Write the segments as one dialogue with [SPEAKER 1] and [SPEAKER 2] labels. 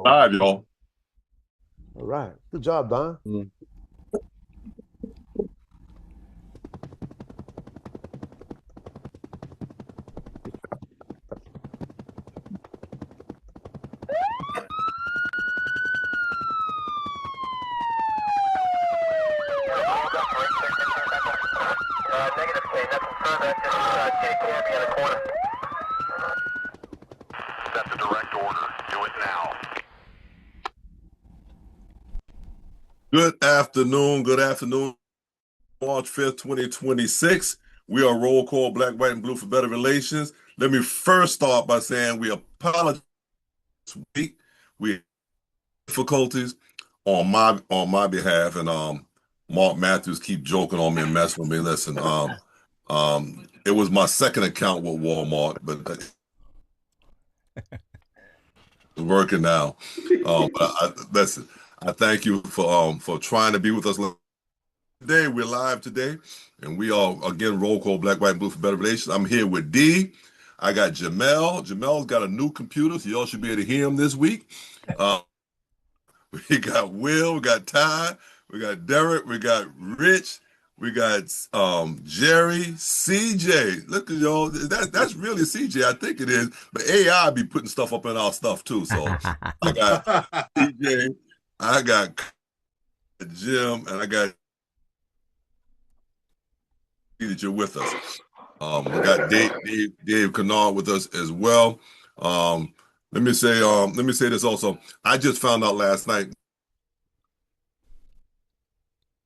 [SPEAKER 1] Live, y'all.
[SPEAKER 2] All right. Good job, Don.
[SPEAKER 1] Mm.
[SPEAKER 3] Negative K, nothing further. Just K Canby in the corner. That's a direct order. Do it now.
[SPEAKER 1] Good afternoon. Good afternoon. March 5th, 2026. We are Roll Call Black, White, and Blue for Better Relations. Let me first start by saying we apologize this week. We had difficulties on my behalf, and Mark Matthews keep joking on me and messing with me. Listen, it was my second account with Walmart, but it's working now. Listen, I thank you for trying to be with us today. We're live today, and we are again Roll Call Black, White, and Blue for Better Relations. I'm here with D. I got Jamel. Jamel's got a new computer, so y'all should be able to hear him this week. We got Will, we got Ty, we got Derek, we got Rich, we got Jerry, CJ. Look at y'all. That's really CJ, I think it is. But AI be putting stuff up in our stuff too. So I got CJ, I got Jim, and I got that you're with us. We got Dave Kennard with us as well. Let me say this also. I just found out last night,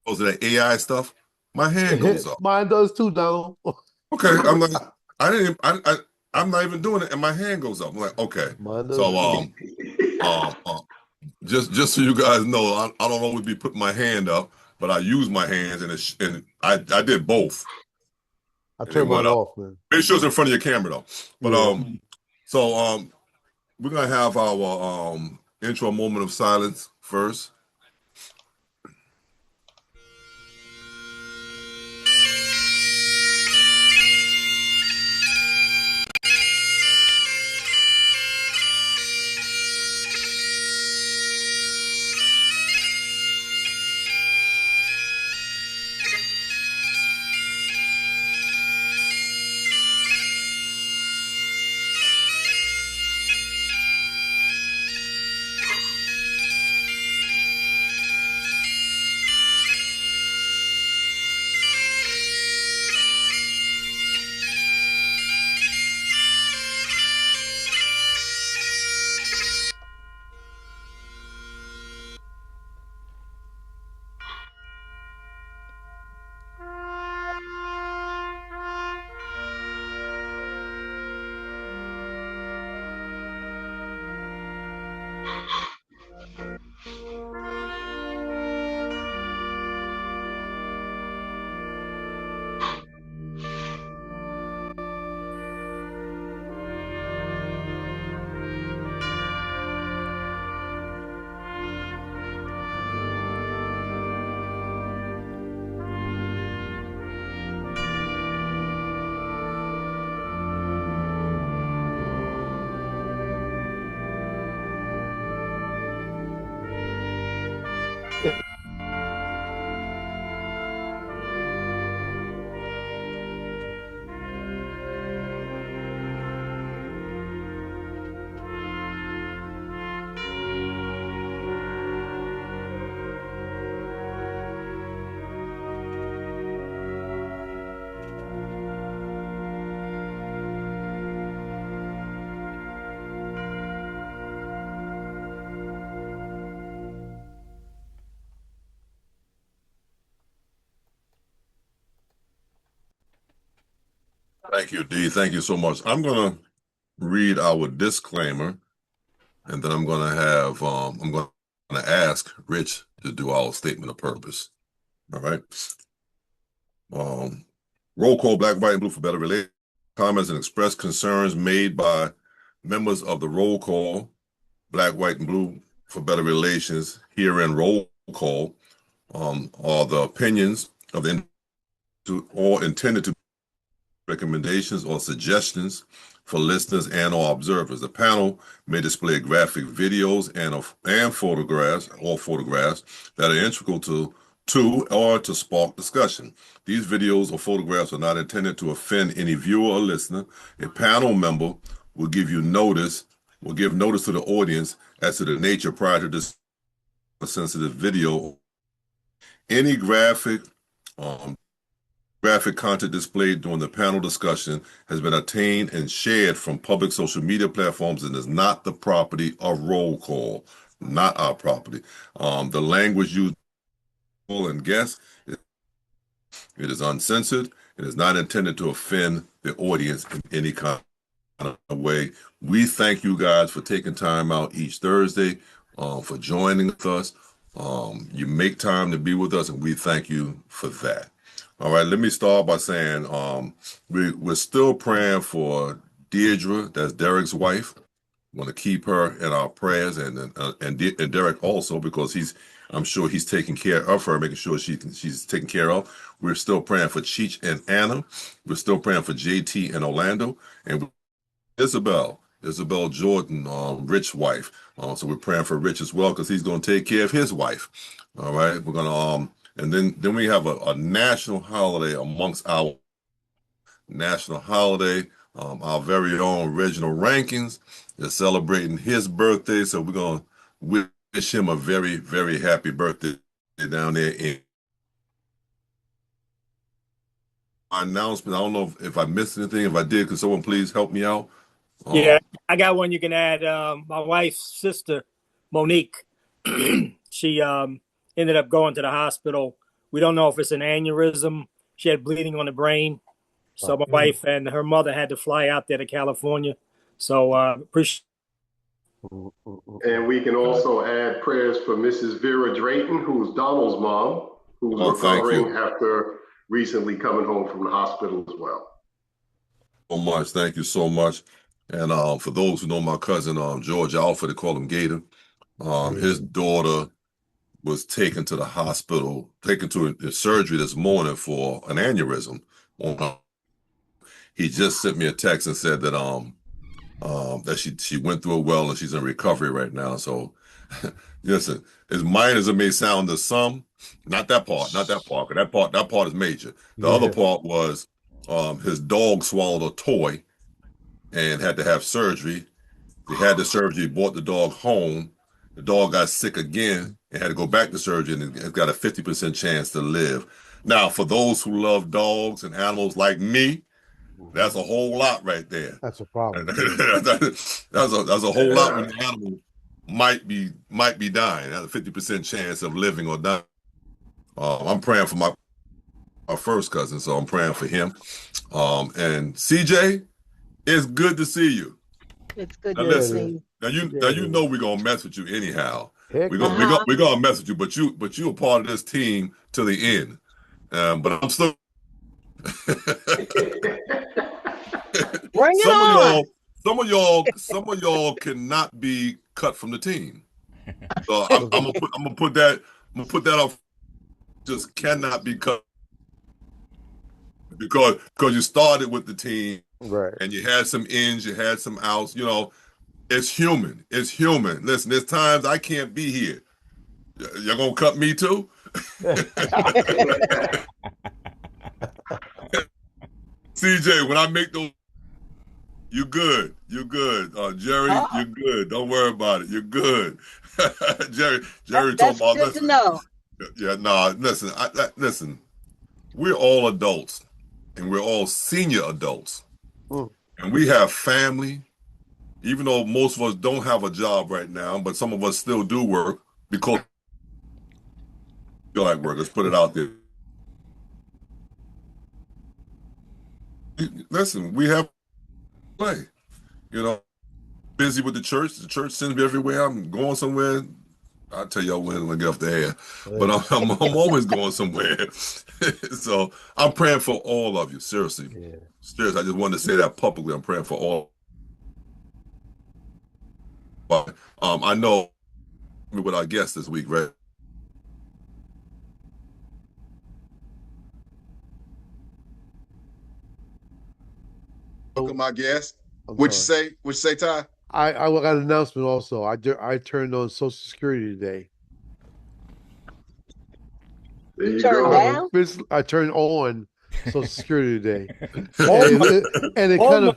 [SPEAKER 1] because of that AI stuff, my hand goes up.
[SPEAKER 2] Mine does too, Donald.
[SPEAKER 1] Okay, I'm like, I'm not even doing it, and my hand goes up. I'm like, okay.
[SPEAKER 2] Mine does
[SPEAKER 1] So just so you guys know, I don't always be putting my hand up, but I use my hands, and I did both.
[SPEAKER 2] I
[SPEAKER 1] And it
[SPEAKER 2] turned mine
[SPEAKER 1] went up.
[SPEAKER 2] off, man.
[SPEAKER 1] Make sure it's in front of your camera though. But
[SPEAKER 2] Yeah.
[SPEAKER 1] so we're gonna have our intro moment of silence first. Thank you, D. Thank you so much. I'm gonna read our disclaimer, and then I'm gonna ask Rich to do our statement of purpose. All right. Roll call Black, White, and Blue for Better Relations. Comments and express concerns made by members of the roll call Black, White, and Blue for Better Relations here in roll call are the opinions of the or intended to recommendations or suggestions for listeners and or observers. The panel may display graphic videos and photographs that are integral to or to spark discussion. These videos or photographs are not intended to offend any viewer or listener. A panel member will give notice to the audience as to the nature prior to this sensitive video. Any um, graphic content displayed during the panel discussion has been obtained and shared from public social media platforms and is not the property of Roll Call, not our property. The language used and guests, it is uncensored. It is not intended to offend the audience in any kind of way. We thank you guys for taking time out each Thursday, for joining us. You make time to be with us, and we thank you for that. All right, let me start by saying we're still praying for Deirdre, that's Derek's wife. We want to keep her in our prayers, and Derek also, because I'm sure he's taking care of her, making sure she's taken care of. We're still praying for Cheech and Anna. We're still praying for JT and Orlando, and Isabel Jordan, Rich's wife. So we're praying for Rich as well because he's going to take care of his wife. All right, we're gonna and then we have a national holiday amongst our national holiday. Our very own Reginald Rankins is celebrating his birthday, so we're gonna wish him a very, very happy birthday down there in my announcement. I don't know if I missed anything. If I did, could someone please help me out?
[SPEAKER 4] Yeah, I got one you can add. My wife's sister, Monique, she ended up going to the hospital. We don't know if it's an aneurysm. She had bleeding on the brain. So my wife and her mother had to fly out there to California. So appreciate.
[SPEAKER 5] And we can also add prayers for Mrs. Vera Drayton, who's Donald's mom, who's recovering after recently coming home from the hospital as well.
[SPEAKER 1] So much. Thank you so much. And for those who know my cousin, George Alford, they call him Gator. His daughter was taken to the hospital, taken to a surgery this morning for an aneurysm. He just sent me a text and said that that she went through it well and she's in recovery right now. So listen, as minor as it may sound to some, not that part, 'cause that part is major. The other part was his dog swallowed a toy and had to have surgery. They had the surgery, brought the dog home. The dog got sick again and had to go back to surgery, and it's got a 50% chance to live. Now, for those who love dogs and animals like me, that's a whole lot right there.
[SPEAKER 2] That's a problem.
[SPEAKER 1] that's a whole lot when the animal might be dying. That's a 50% chance of living or dying. I'm praying for my first cousin, so I'm praying for him. And CJ, it's good to see you.
[SPEAKER 6] It's good
[SPEAKER 1] now,
[SPEAKER 6] to
[SPEAKER 1] listen,
[SPEAKER 6] see.
[SPEAKER 1] Now you know we're gonna mess with you anyhow.
[SPEAKER 2] We're
[SPEAKER 1] gonna mess with you, but you're a part of this team to the end. But I'm still
[SPEAKER 6] Bring it on.
[SPEAKER 1] Some of y'all cannot be cut from the team. So I'm gonna put that up. Just cannot be cut because you started with the team,
[SPEAKER 2] right?
[SPEAKER 1] And you had some ins, you had some outs. You know, it's human. It's human. Listen, there's times I can't be here. You're gonna cut me too. CJ, when I make those, you're good. You're good. Jerry, you're good. Don't worry about it. You're good. Jerry
[SPEAKER 6] that's
[SPEAKER 1] talking about
[SPEAKER 6] good to know.
[SPEAKER 1] Yeah, no, listen, listen. We're all adults, and we're all senior adults, and we have family. Even though most of us don't have a job right now, but some of us still do work because we feel like work. Let's put it out there. Listen, we have play. You know, busy with the church. The church sends me everywhere. I'm going somewhere. I'll tell y'all when I get off the air. But I'm always going somewhere. So I'm praying for all of you. Seriously.
[SPEAKER 2] Yeah.
[SPEAKER 1] Seriously, I just wanted to say that publicly. I'm praying for all. But I know with our guest this week, right?
[SPEAKER 7] welcome my guest.
[SPEAKER 2] I'm
[SPEAKER 7] What you
[SPEAKER 2] sorry.
[SPEAKER 7] say? What you say, Ty?
[SPEAKER 2] I got an announcement also. I turned on Social Security today.
[SPEAKER 5] There you
[SPEAKER 6] Turn
[SPEAKER 5] go.
[SPEAKER 6] down?
[SPEAKER 2] I turned on Social Security today,
[SPEAKER 4] Oh my,
[SPEAKER 2] and it
[SPEAKER 4] oh
[SPEAKER 2] kind
[SPEAKER 4] my,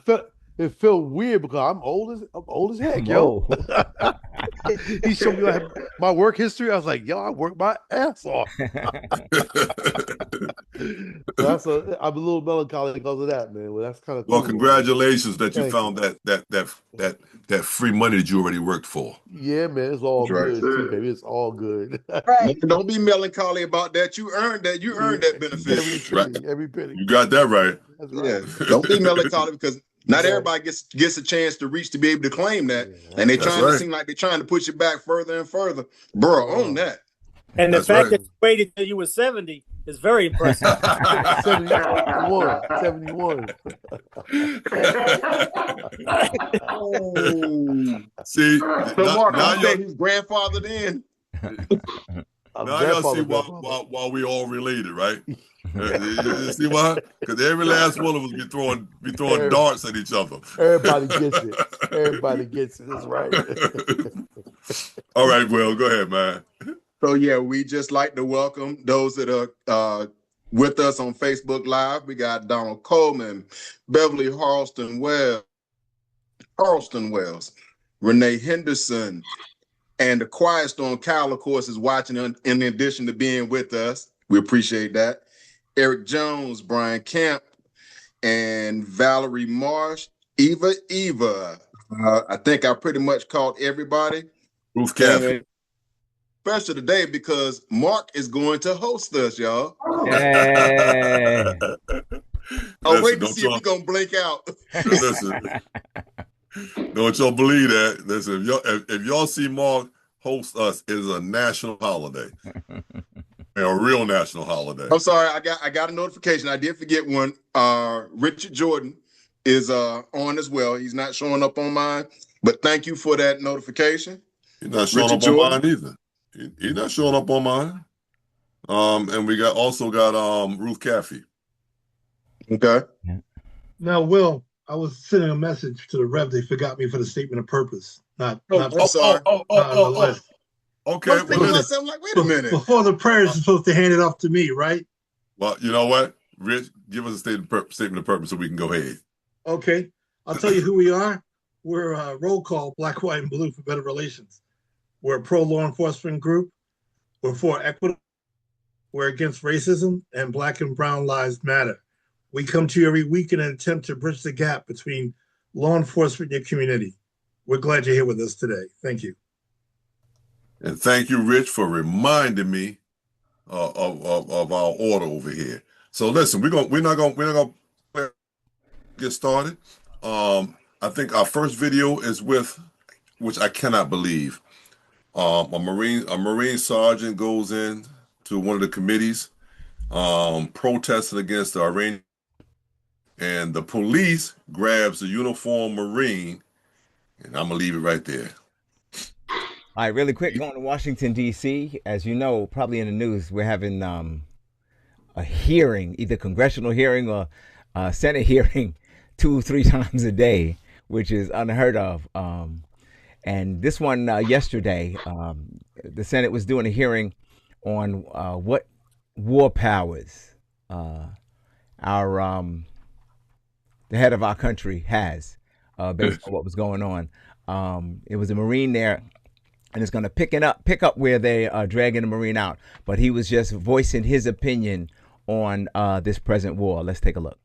[SPEAKER 2] of felt weird because I'm old as heck, yo.
[SPEAKER 8] Whoa.
[SPEAKER 2] He showed me my work history. I was like, yo, I worked my ass off. So I'm a little melancholy because of that, man. Well, that's kind of
[SPEAKER 1] Well,
[SPEAKER 2] cool, man.
[SPEAKER 1] congratulations that you
[SPEAKER 2] Thank
[SPEAKER 1] found
[SPEAKER 2] you.
[SPEAKER 1] that free money that you already worked for.
[SPEAKER 2] Yeah, man, it's all
[SPEAKER 7] That's right.
[SPEAKER 2] good
[SPEAKER 5] That's
[SPEAKER 2] too,
[SPEAKER 5] it.
[SPEAKER 2] baby. It's all good.
[SPEAKER 6] Right.
[SPEAKER 7] Don't be melancholy about that. You earned that. You earned that benefit.
[SPEAKER 2] Every
[SPEAKER 1] Right.
[SPEAKER 2] penny, every penny.
[SPEAKER 1] You got that right.
[SPEAKER 2] That's
[SPEAKER 7] Yeah.
[SPEAKER 2] right.
[SPEAKER 7] Don't be melancholy because not
[SPEAKER 2] Right.
[SPEAKER 7] everybody gets a chance to reach to be able to claim that.
[SPEAKER 2] Yeah,
[SPEAKER 7] And they
[SPEAKER 1] That's
[SPEAKER 7] trying to
[SPEAKER 1] right.
[SPEAKER 7] seem like they're trying to push it back further and further. Bro, own that.
[SPEAKER 4] and the
[SPEAKER 1] That's
[SPEAKER 4] fact
[SPEAKER 1] right.
[SPEAKER 4] that you waited till you were 70 is very impressive.
[SPEAKER 2] 71.
[SPEAKER 7] Oh.
[SPEAKER 1] See,
[SPEAKER 7] So
[SPEAKER 1] now,
[SPEAKER 7] Mark,
[SPEAKER 1] now
[SPEAKER 7] you say his grandfather then?
[SPEAKER 2] I'm
[SPEAKER 1] now y'all see why we all related, right? You see why? Because every last one of us be throwing darts at each other.
[SPEAKER 2] Everybody gets it. Everybody gets it. That's right.
[SPEAKER 1] All right, Will, go ahead, man.
[SPEAKER 7] So yeah, we just like to welcome those that are with us on Facebook Live. We got Donald Coleman, Beverly Harleston Wells, Renee Henderson, and the Quiet Storm. Kyle, of course, is watching in addition to being with us. We appreciate that. Eric Jones, Brian Camp, and Valerie Marsh, Eva. I think I pretty much called everybody.
[SPEAKER 1] Ruth Caffey.
[SPEAKER 7] And special today because Mark is going to host us, y'all.
[SPEAKER 8] Hey.
[SPEAKER 7] I'll wait to see if we're going to blink out.
[SPEAKER 1] Listen, don't y'all believe that. Listen, if y'all see Mark host us, it is a national holiday. A real national holiday.
[SPEAKER 7] I'm sorry, I got a notification. I did forget one. Richard Jordan is on as well. He's not showing up on mine, but thank you for that notification.
[SPEAKER 1] He's not showing
[SPEAKER 7] Richard
[SPEAKER 1] up on
[SPEAKER 7] Jordan.
[SPEAKER 1] mine either. He's not showing up on mine. And we also got Ruth Caffey.
[SPEAKER 7] Okay.
[SPEAKER 9] Now, Will, I was sending a message to the Rev. They forgot me for the statement of purpose.
[SPEAKER 7] I'm sorry.
[SPEAKER 9] Not on the list.
[SPEAKER 1] Okay.
[SPEAKER 7] I was thinking to myself, I'm like, wait a minute.
[SPEAKER 9] Before the prayers, you're supposed to hand it off to me, right?
[SPEAKER 1] Well, you know what? Rich, give us a statement of purpose so we can go ahead.
[SPEAKER 9] Okay. I'll tell you who we are. We're roll call, Black, White, and Blue for Better Relations. We're a pro-law enforcement group. We're for equity. We're against racism, and Black and Brown Lives Matter. We come to you every week in an attempt to bridge the gap between law enforcement and your community. We're glad you're here with us today. Thank you.
[SPEAKER 1] And thank you, Rich, for reminding me of our order over here. So listen, we're not gonna get started. I think our first video is with, which I cannot believe. A Marine sergeant goes in to one of the committees, protesting against the Iranian, and the police grabs a uniformed Marine, and I'm gonna leave it right there.
[SPEAKER 8] All right, really quick, going to Washington, D.C. As you know, probably in the news, we're having a hearing, either congressional hearing or Senate hearing 2-3 times a day, which is unheard of. And this one yesterday, the Senate was doing a hearing on what war powers the head of our country has based on what was going on. It was a Marine there, and it's going to pick up where they are dragging the Marine out. But he was just voicing his opinion on this present war. Let's take a look.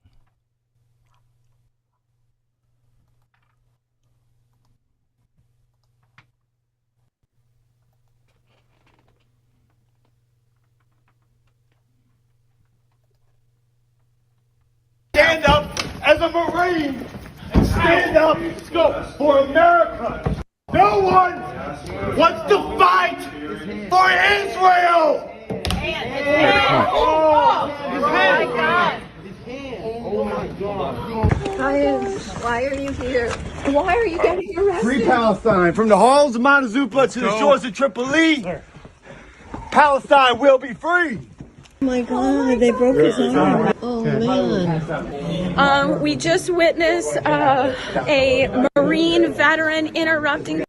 [SPEAKER 10] Stand up as a Marine and stand up for America. No one wants to fight for Israel.
[SPEAKER 11] Why are you here? Why are you getting arrested?
[SPEAKER 10] Free Palestine, from the halls of Montezuma to the shores of Tripoli. Palestine will be free.
[SPEAKER 11] Oh my God, they broke his arm. Oh man.
[SPEAKER 12] We just witnessed a Marine veteran interrupting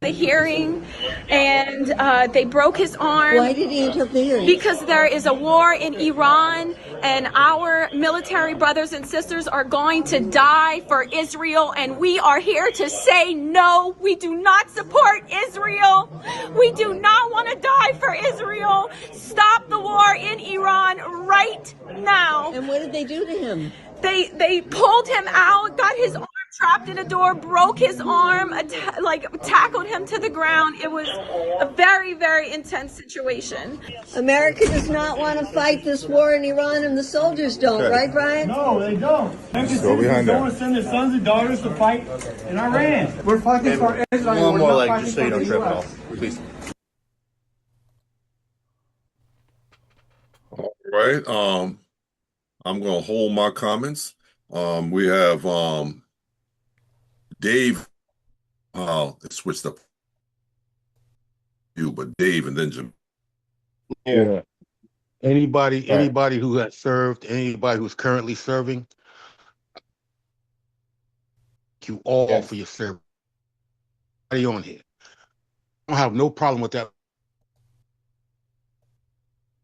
[SPEAKER 12] the hearing, and they broke his arm.
[SPEAKER 11] Why did he interrupt the hearing?
[SPEAKER 12] Because there is a war in Iran, and our military brothers and sisters are going to die for Israel, and we are here to say no. We do not support Israel. We do not want to die for Israel. Stop the war in Iran right now.
[SPEAKER 11] And what did they do to him?
[SPEAKER 12] They pulled him out, got his arm trapped in a door, broke his arm, tackled him to the ground. It was a very, very intense situation.
[SPEAKER 11] America does not want to fight this war in Iran, and the soldiers don't, right, Brian?
[SPEAKER 10] No, they don't. American citizens don't want to send their sons and daughters to fight in Iran. We're fighting for Israel.
[SPEAKER 2] One more leg, just so you don't trip it off, please.
[SPEAKER 1] All right. I'm gonna hold my comments. We have Dave. It switched up you, but Dave and then Jim.
[SPEAKER 13] Yeah. Anybody who has served, anybody who's currently serving, thank you all for your service. Everybody on here. I don't have no problem with that.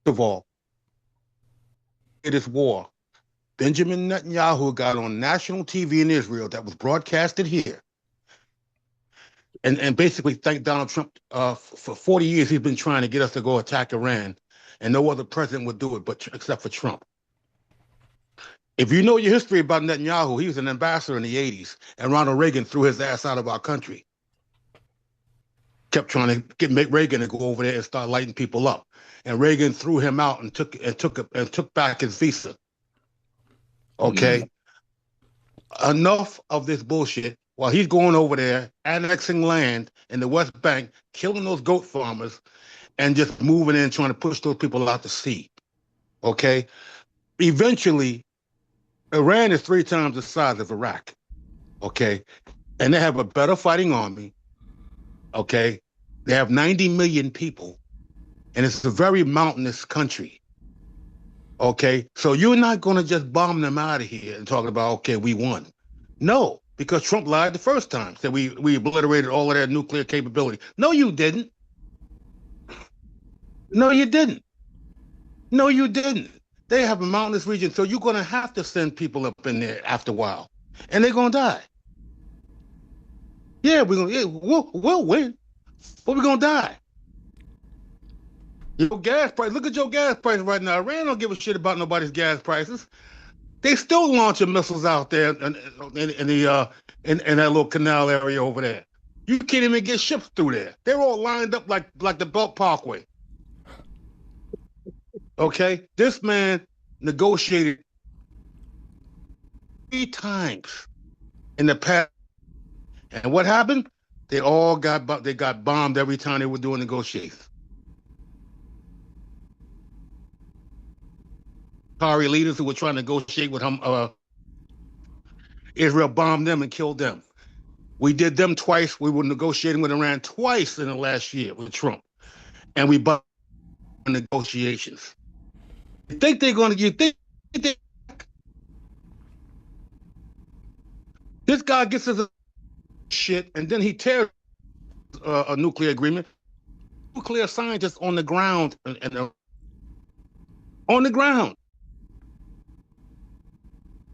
[SPEAKER 13] First of all, it is war. Benjamin Netanyahu got on national TV in Israel that was broadcasted here. And basically thank Donald Trump. For 40 years, he's been trying to get us to go attack Iran, and no other president would do it except for Trump. If you know your history about Netanyahu, he was an ambassador in the 80s, and Ronald Reagan threw his ass out of our country. Kept trying to make Reagan to go over there and start lighting people up, and Reagan threw him out and took back his visa. Okay, enough of this bullshit. While he's going over there, annexing land in the West Bank, killing those goat farmers, and just moving in, trying to push those people out to sea. Okay, eventually, Iran is 3 times the size of Iraq. Okay, and they have a better fighting army. Okay, they have 90 million people, and it's a very mountainous country. Okay, so you're not going to just bomb them out of here and talk about, okay, we won. No, because Trump lied the first time, said we obliterated all of their nuclear capability. No, you didn't. No, you didn't. No, you didn't. They have a mountainous region, so you're going to have to send people up in there after a while, and they're going to die. Yeah, we'll win, but we're going to die. Your gas price. Look at your gas price right now. Iran don't give a shit about nobody's gas prices. They still launching missiles out there in that little canal area over there. You can't even get ships through there. They're all lined up like the Belt Parkway. Okay, this man negotiated 3 times in the past, and what happened? They got bombed every time they were doing negotiations. Qatari leaders who were trying to negotiate with him, Israel bombed them and killed them. We did them twice. We were negotiating with Iran twice in the last year with Trump, and we bombed negotiations. You think they're going to? You think this guy gets us a shit, and then he tears a nuclear agreement? Nuclear scientists on the ground and on the ground.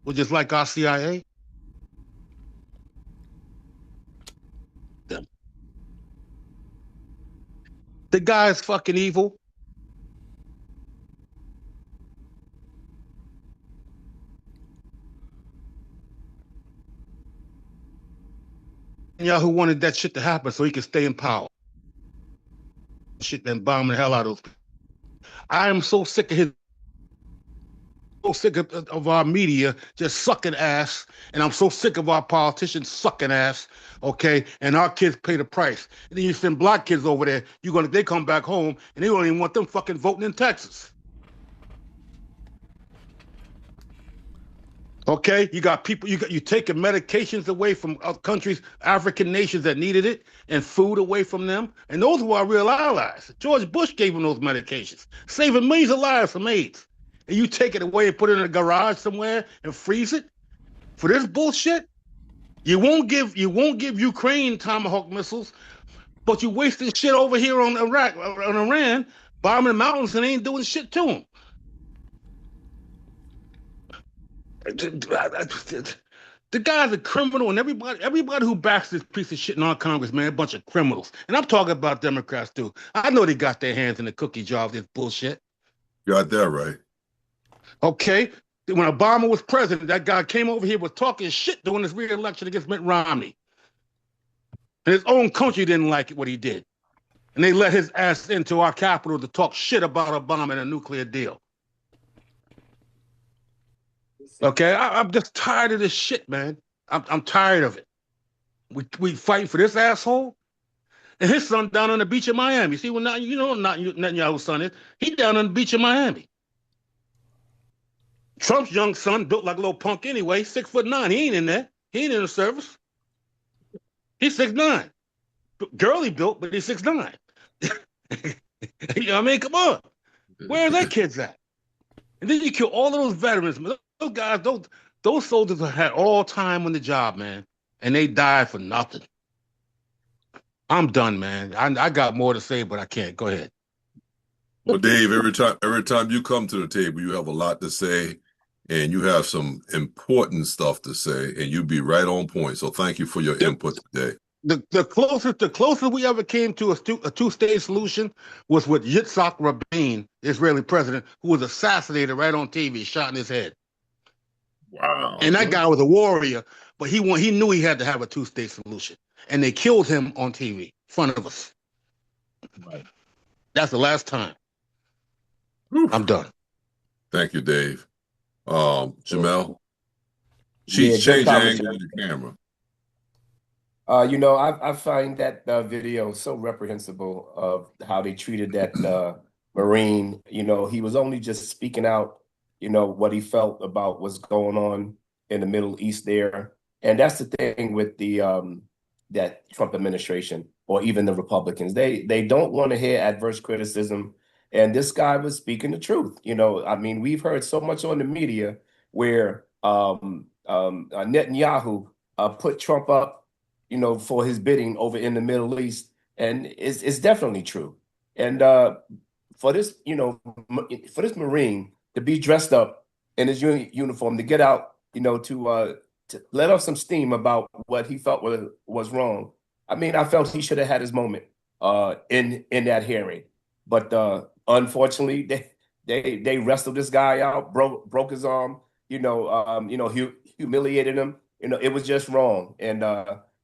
[SPEAKER 13] Well, just like our CIA. The guy is fucking evil. Y'all who wanted that shit to happen so he could stay in power. Shit, then bombing the hell out of those people. I am so sick of his. So sick of our media just sucking ass, and I'm so sick of our politicians sucking ass. Okay, and our kids pay the price. And then you send black kids over there. They come back home and they don't even want them fucking voting in Texas. Okay, you got people. You taking medications away from countries, African nations that needed it, and food away from them. And those were our real allies. George Bush gave them those medications, saving millions of lives from AIDS. And you take it away and put it in a garage somewhere and freeze it for this bullshit. You won't give Ukraine Tomahawk missiles, but you wasting shit over here on Iraq, on Iran, bombing the mountains and ain't doing shit to them. The guy's a criminal, and everybody who backs this piece of shit in our Congress, man, a bunch of criminals. And I'm talking about Democrats too. I know they got their hands in the cookie jar of this bullshit.
[SPEAKER 1] Got that right.
[SPEAKER 13] Okay, when Obama was president, that guy came over here was talking shit during his re-election against Mitt Romney. And his own country didn't like what he did. And they let his ass into our Capitol to talk shit about Obama and a nuclear deal. Okay, I'm just tired of this shit, man. I'm tired of it. We fight for this asshole, and his son down on the beach in Miami. See, not Netanyahu's son is. He down on the beach in Miami. Trump's young son built like a little punk anyway, 6'9". He ain't in there. He ain't in the service. He's 6'9". Girly built, but he's 6'9". You know what I mean? Come on. Where are their kids at? And then you kill all of those veterans. Those guys, those soldiers had all time on the job, man. And they died for nothing. I'm done, man. I got more to say, but I can't. Go ahead.
[SPEAKER 1] Well, Dave, every time you come to the table, you have a lot to say, and you have some important stuff to say, and you be right on point. So thank you for your input today.
[SPEAKER 13] The closest we ever came to a two-state solution was with Yitzhak Rabin, Israeli president, who was assassinated right on TV, shot in his head.
[SPEAKER 1] Wow.
[SPEAKER 13] And that guy was a warrior, but he knew he had to have a two-state solution. And they killed him on TV in front of us.
[SPEAKER 1] Right.
[SPEAKER 13] That's the last time.
[SPEAKER 1] Oof.
[SPEAKER 13] I'm done.
[SPEAKER 1] Thank you, Dave. Jamel? She's changing angle on the camera.
[SPEAKER 14] I find that video so reprehensible of how they treated that Marine. He was only just speaking out, what he felt about what's going on in the Middle East there. And that's the thing with the that Trump administration or even the Republicans. They don't want to hear adverse criticism. And this guy was speaking the truth. We've heard so much on the media where Netanyahu put Trump up, for his bidding over in the Middle East. And it's definitely true. And for this Marine to be dressed up in his uniform, to get out, to let off some steam about what he felt was wrong. I felt he should have had his moment in that hearing. But unfortunately, they wrestled this guy out, broke his arm, humiliated him. It was just wrong. And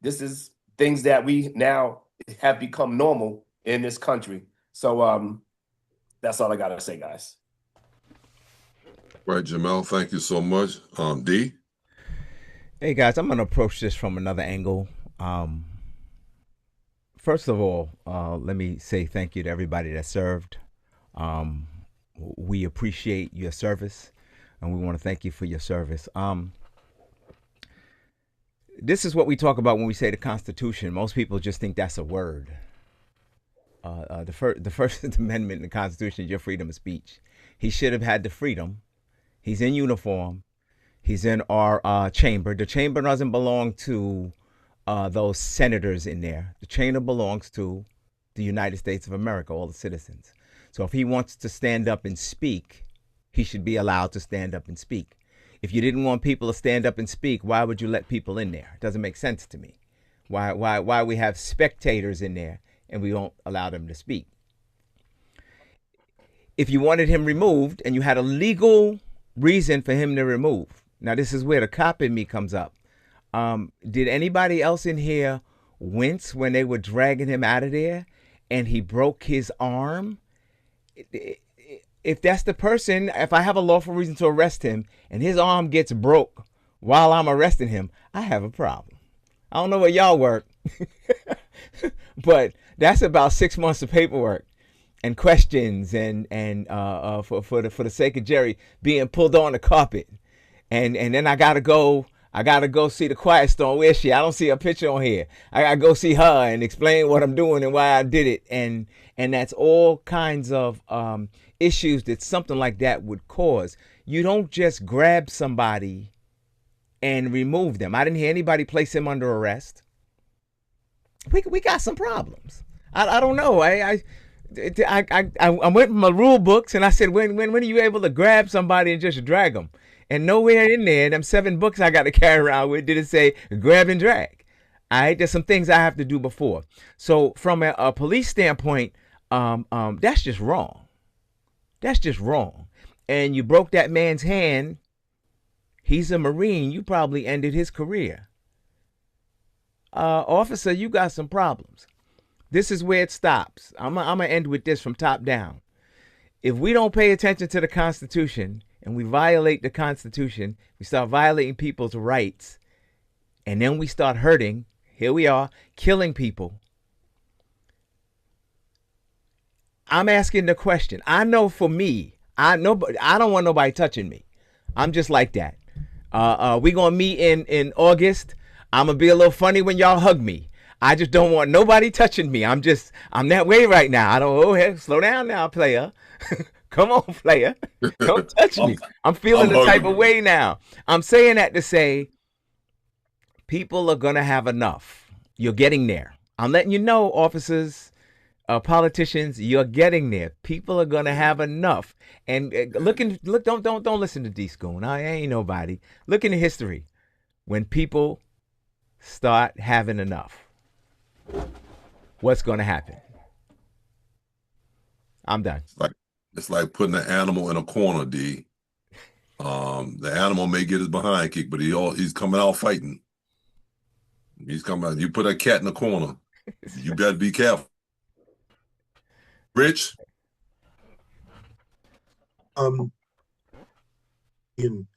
[SPEAKER 14] this is things that we now have become normal in this country. So that's all I got to say, guys.
[SPEAKER 1] Right, Jamel, thank you so much. D?
[SPEAKER 8] Hey, guys, I'm going to approach this from another angle. First of all, let me say thank you to everybody that served. We appreciate your service, and we want to thank you for your service. This is what we talk about when we say the Constitution. Most people just think that's a word. The First Amendment in the Constitution is your freedom of speech. He should have had the freedom. He's in uniform. He's in our chamber. The chamber doesn't belong to those senators in there. The chamber belongs to the United States of America, all the citizens. So if he wants to stand up and speak, he should be allowed to stand up and speak. If you didn't want people to stand up and speak, why would you let people in there? It doesn't make sense to me. Why we have spectators in there and we don't allow them to speak? If you wanted him removed and you had a legal reason for him to remove, now this is where the cop in me comes up. Did anybody else in here wince when they were dragging him out of there and he broke his arm? If that's the person, if I have a lawful reason to arrest him and his arm gets broke while I'm arresting him, I have a problem. I don't know where y'all work, but that's about 6 months of paperwork and questions and for the sake of Jerry being pulled on the carpet and then I gotta go see the Quiet Storm. Where is she? I don't see a picture on here. I gotta go see her and explain what I'm doing and why I did it. And that's all kinds of issues that something like that would cause. You don't just grab somebody and remove them. I didn't hear anybody place him under arrest. We got some problems. I don't know. I went from my rule books and I said, when are you able to grab somebody and just drag them? And nowhere in there, them 7 books I got to carry around with, did it say grab and drag. All right, there's some things I have to do before. So from a police standpoint, that's just wrong. That's just wrong. And you broke that man's hand. He's a Marine. You probably ended his career. Officer, you got some problems. This is where it stops. I'm going to end with this from top down. If we don't pay attention to the Constitution and we violate the Constitution, we start violating people's rights, and then we start hurting, here we are, killing people. I'm asking the question. I know for me, I don't want nobody touching me. I'm just like that. We going to meet in August. I'm going to be a little funny when y'all hug me. I just don't want nobody touching me. I'm that way right now. I don't, hey, slow down now, player. Come on, player. Don't touch me. I'm feeling the type of way now. I'm saying that to say people are going to have enough. You're getting there. I'm letting you know, officers, politicians, you're getting there. People are going to have enough. And look, don't listen to D-Schoon. I ain't nobody. Look into history. When people start having enough, what's going to happen? I'm done.
[SPEAKER 1] It's like putting an animal in a corner, D. The animal may get his behind kicked, but he's coming out fighting. He's coming out. You put a cat in the corner, you better be careful. Rich?
[SPEAKER 9] And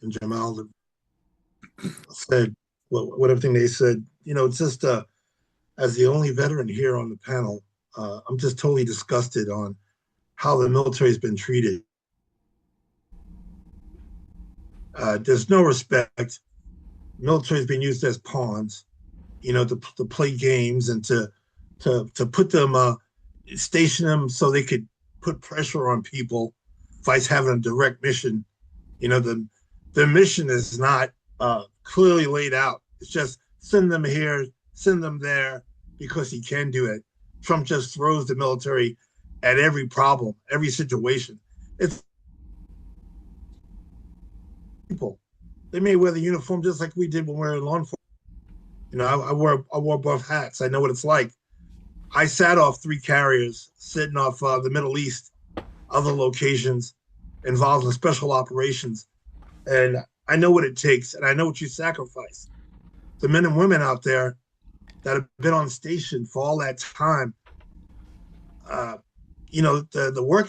[SPEAKER 9] Jamal said what everything they said. You know, it's just as the only veteran here on the panel, I'm just totally disgusted on how the military has been treated. There's no respect. Military has been used as pawns, you know, to play games and to put them, station them so they could put pressure on people. Vice having a direct mission, you know, the mission is not clearly laid out. It's just send them here, send them there because he can do it. Trump just throws the military at every problem, every situation. It's people. They may wear the uniform just like we did when we were in law enforcement. You know, I wore both hats. I know what it's like. I sat off 3 carriers sitting off the Middle East, other locations involved in special operations. And I know what it takes, and I know what you sacrifice. The men and women out there that have been on station for all that time, you know, the work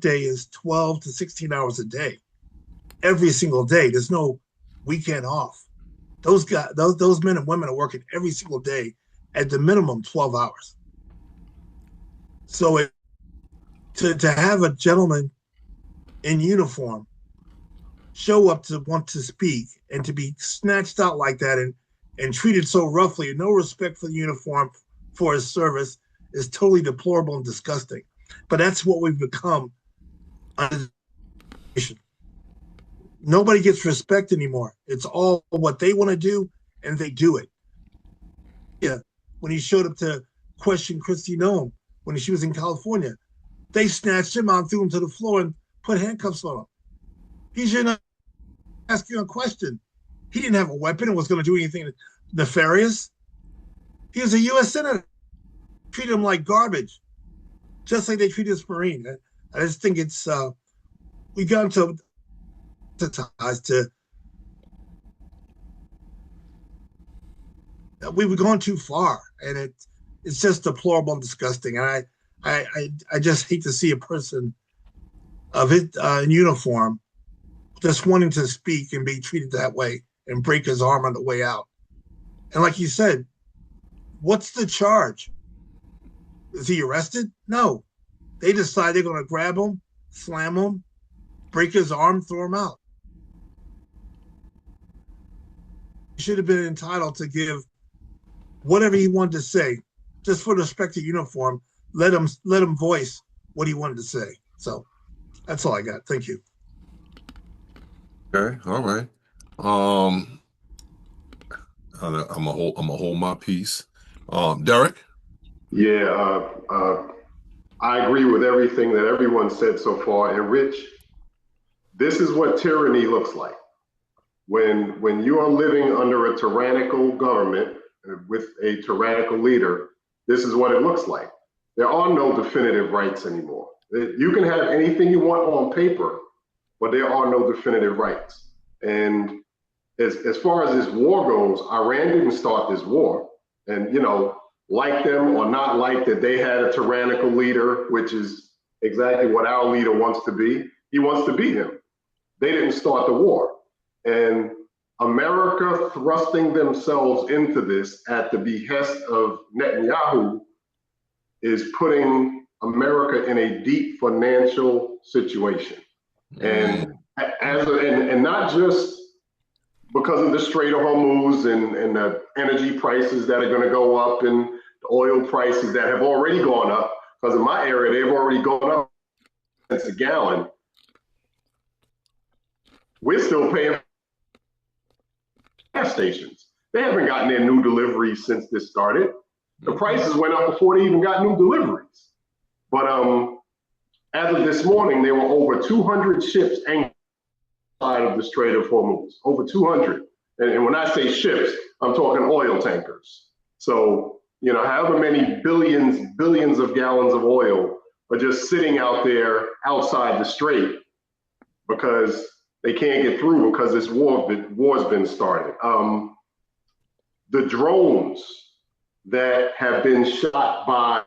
[SPEAKER 9] day is 12 to 16 hours a day, every single day. There's no weekend off. Those guys, those men and women are working every single day at the minimum 12 hours. So to have a gentleman in uniform show up to want to speak and to be snatched out like that and treated so roughly, no respect for the uniform, for his service, is totally deplorable and disgusting. But that's what we've become. Nobody gets respect anymore. It's all what they want to do, and they do it. Yeah, when he showed up to question Kristi Noem when she was in California, they snatched him out, threw him to the floor, and put handcuffs on him. He should not ask you a question. He didn't have a weapon and was going to do anything nefarious. He was a U.S. Senator. Treat him like garbage, just like they treat this Marine. I just think it's we got into we were going too far, and it's just deplorable and disgusting. And I just hate to see a person of it in uniform just wanting to speak and be treated that way and break his arm on the way out. And like you said, what's the charge? Is he arrested? No. They decide they're going to grab him, slam him, break his arm, throw him out. should have been entitled to give whatever he wanted to say, just for the respect of uniform. Let him voice what he wanted to say. So that's all I got. Thank you.
[SPEAKER 1] Okay, all right. I'm gonna hold my peace. Derek.
[SPEAKER 5] Yeah, I agree with everything that everyone said so far. And Rich, this is what tyranny looks like. When you are living under a tyrannical government with a tyrannical leader, this is what it looks like. There are no definitive rights anymore. You can have anything you want on paper, but there are no definitive rights. And as far as this war goes, Iran didn't start this war. And, like them or not like that they had a tyrannical leader, which is exactly what our leader wants to be. He wants to be him. They didn't start the war. And America thrusting themselves into this at the behest of Netanyahu is putting America in a deep financial situation. And and not just because of the Strait of Hormuz and the energy prices that are going to go up and the oil prices that have already gone up, because in my area, they've already gone up cents a gallon. We're still paying gas stations. They haven't gotten their new deliveries since this started. The prices went up before they even got new deliveries. But as of this morning, there were over 200 ships anchored outside of the Strait of Hormuz, over 200. And when I say ships, I'm talking oil tankers. So, however many billions of gallons of oil are just sitting out there outside the strait because they can't get through because this war's been started. The drones that have been shot by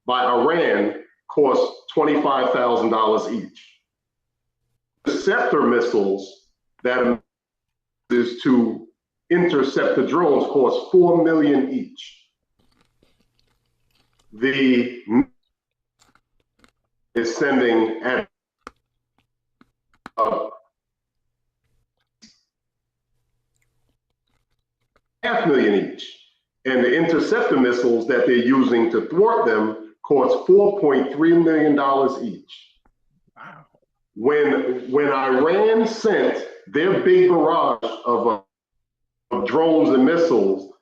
[SPEAKER 5] Iran cost $25,000 each. Interceptor missiles that is to intercept the drones cost $4 million each. The is sending at $500,000 each, and the interceptor missiles that they're using to thwart them cost $4.3 million each. Wow! When Iran sent their big barrage of drones and missiles,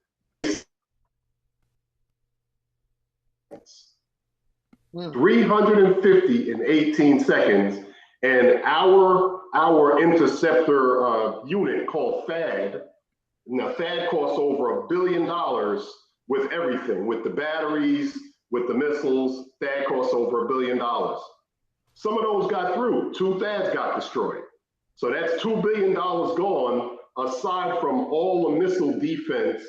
[SPEAKER 5] 350 in 18 seconds, and our interceptor unit called THAAD. Now, THAAD costs over $1 billion with everything, with the batteries, with the missiles. THAAD costs over $1 billion. Some of those got through. 2 THAADs got destroyed. So that's $2 billion gone, aside from all the missile defense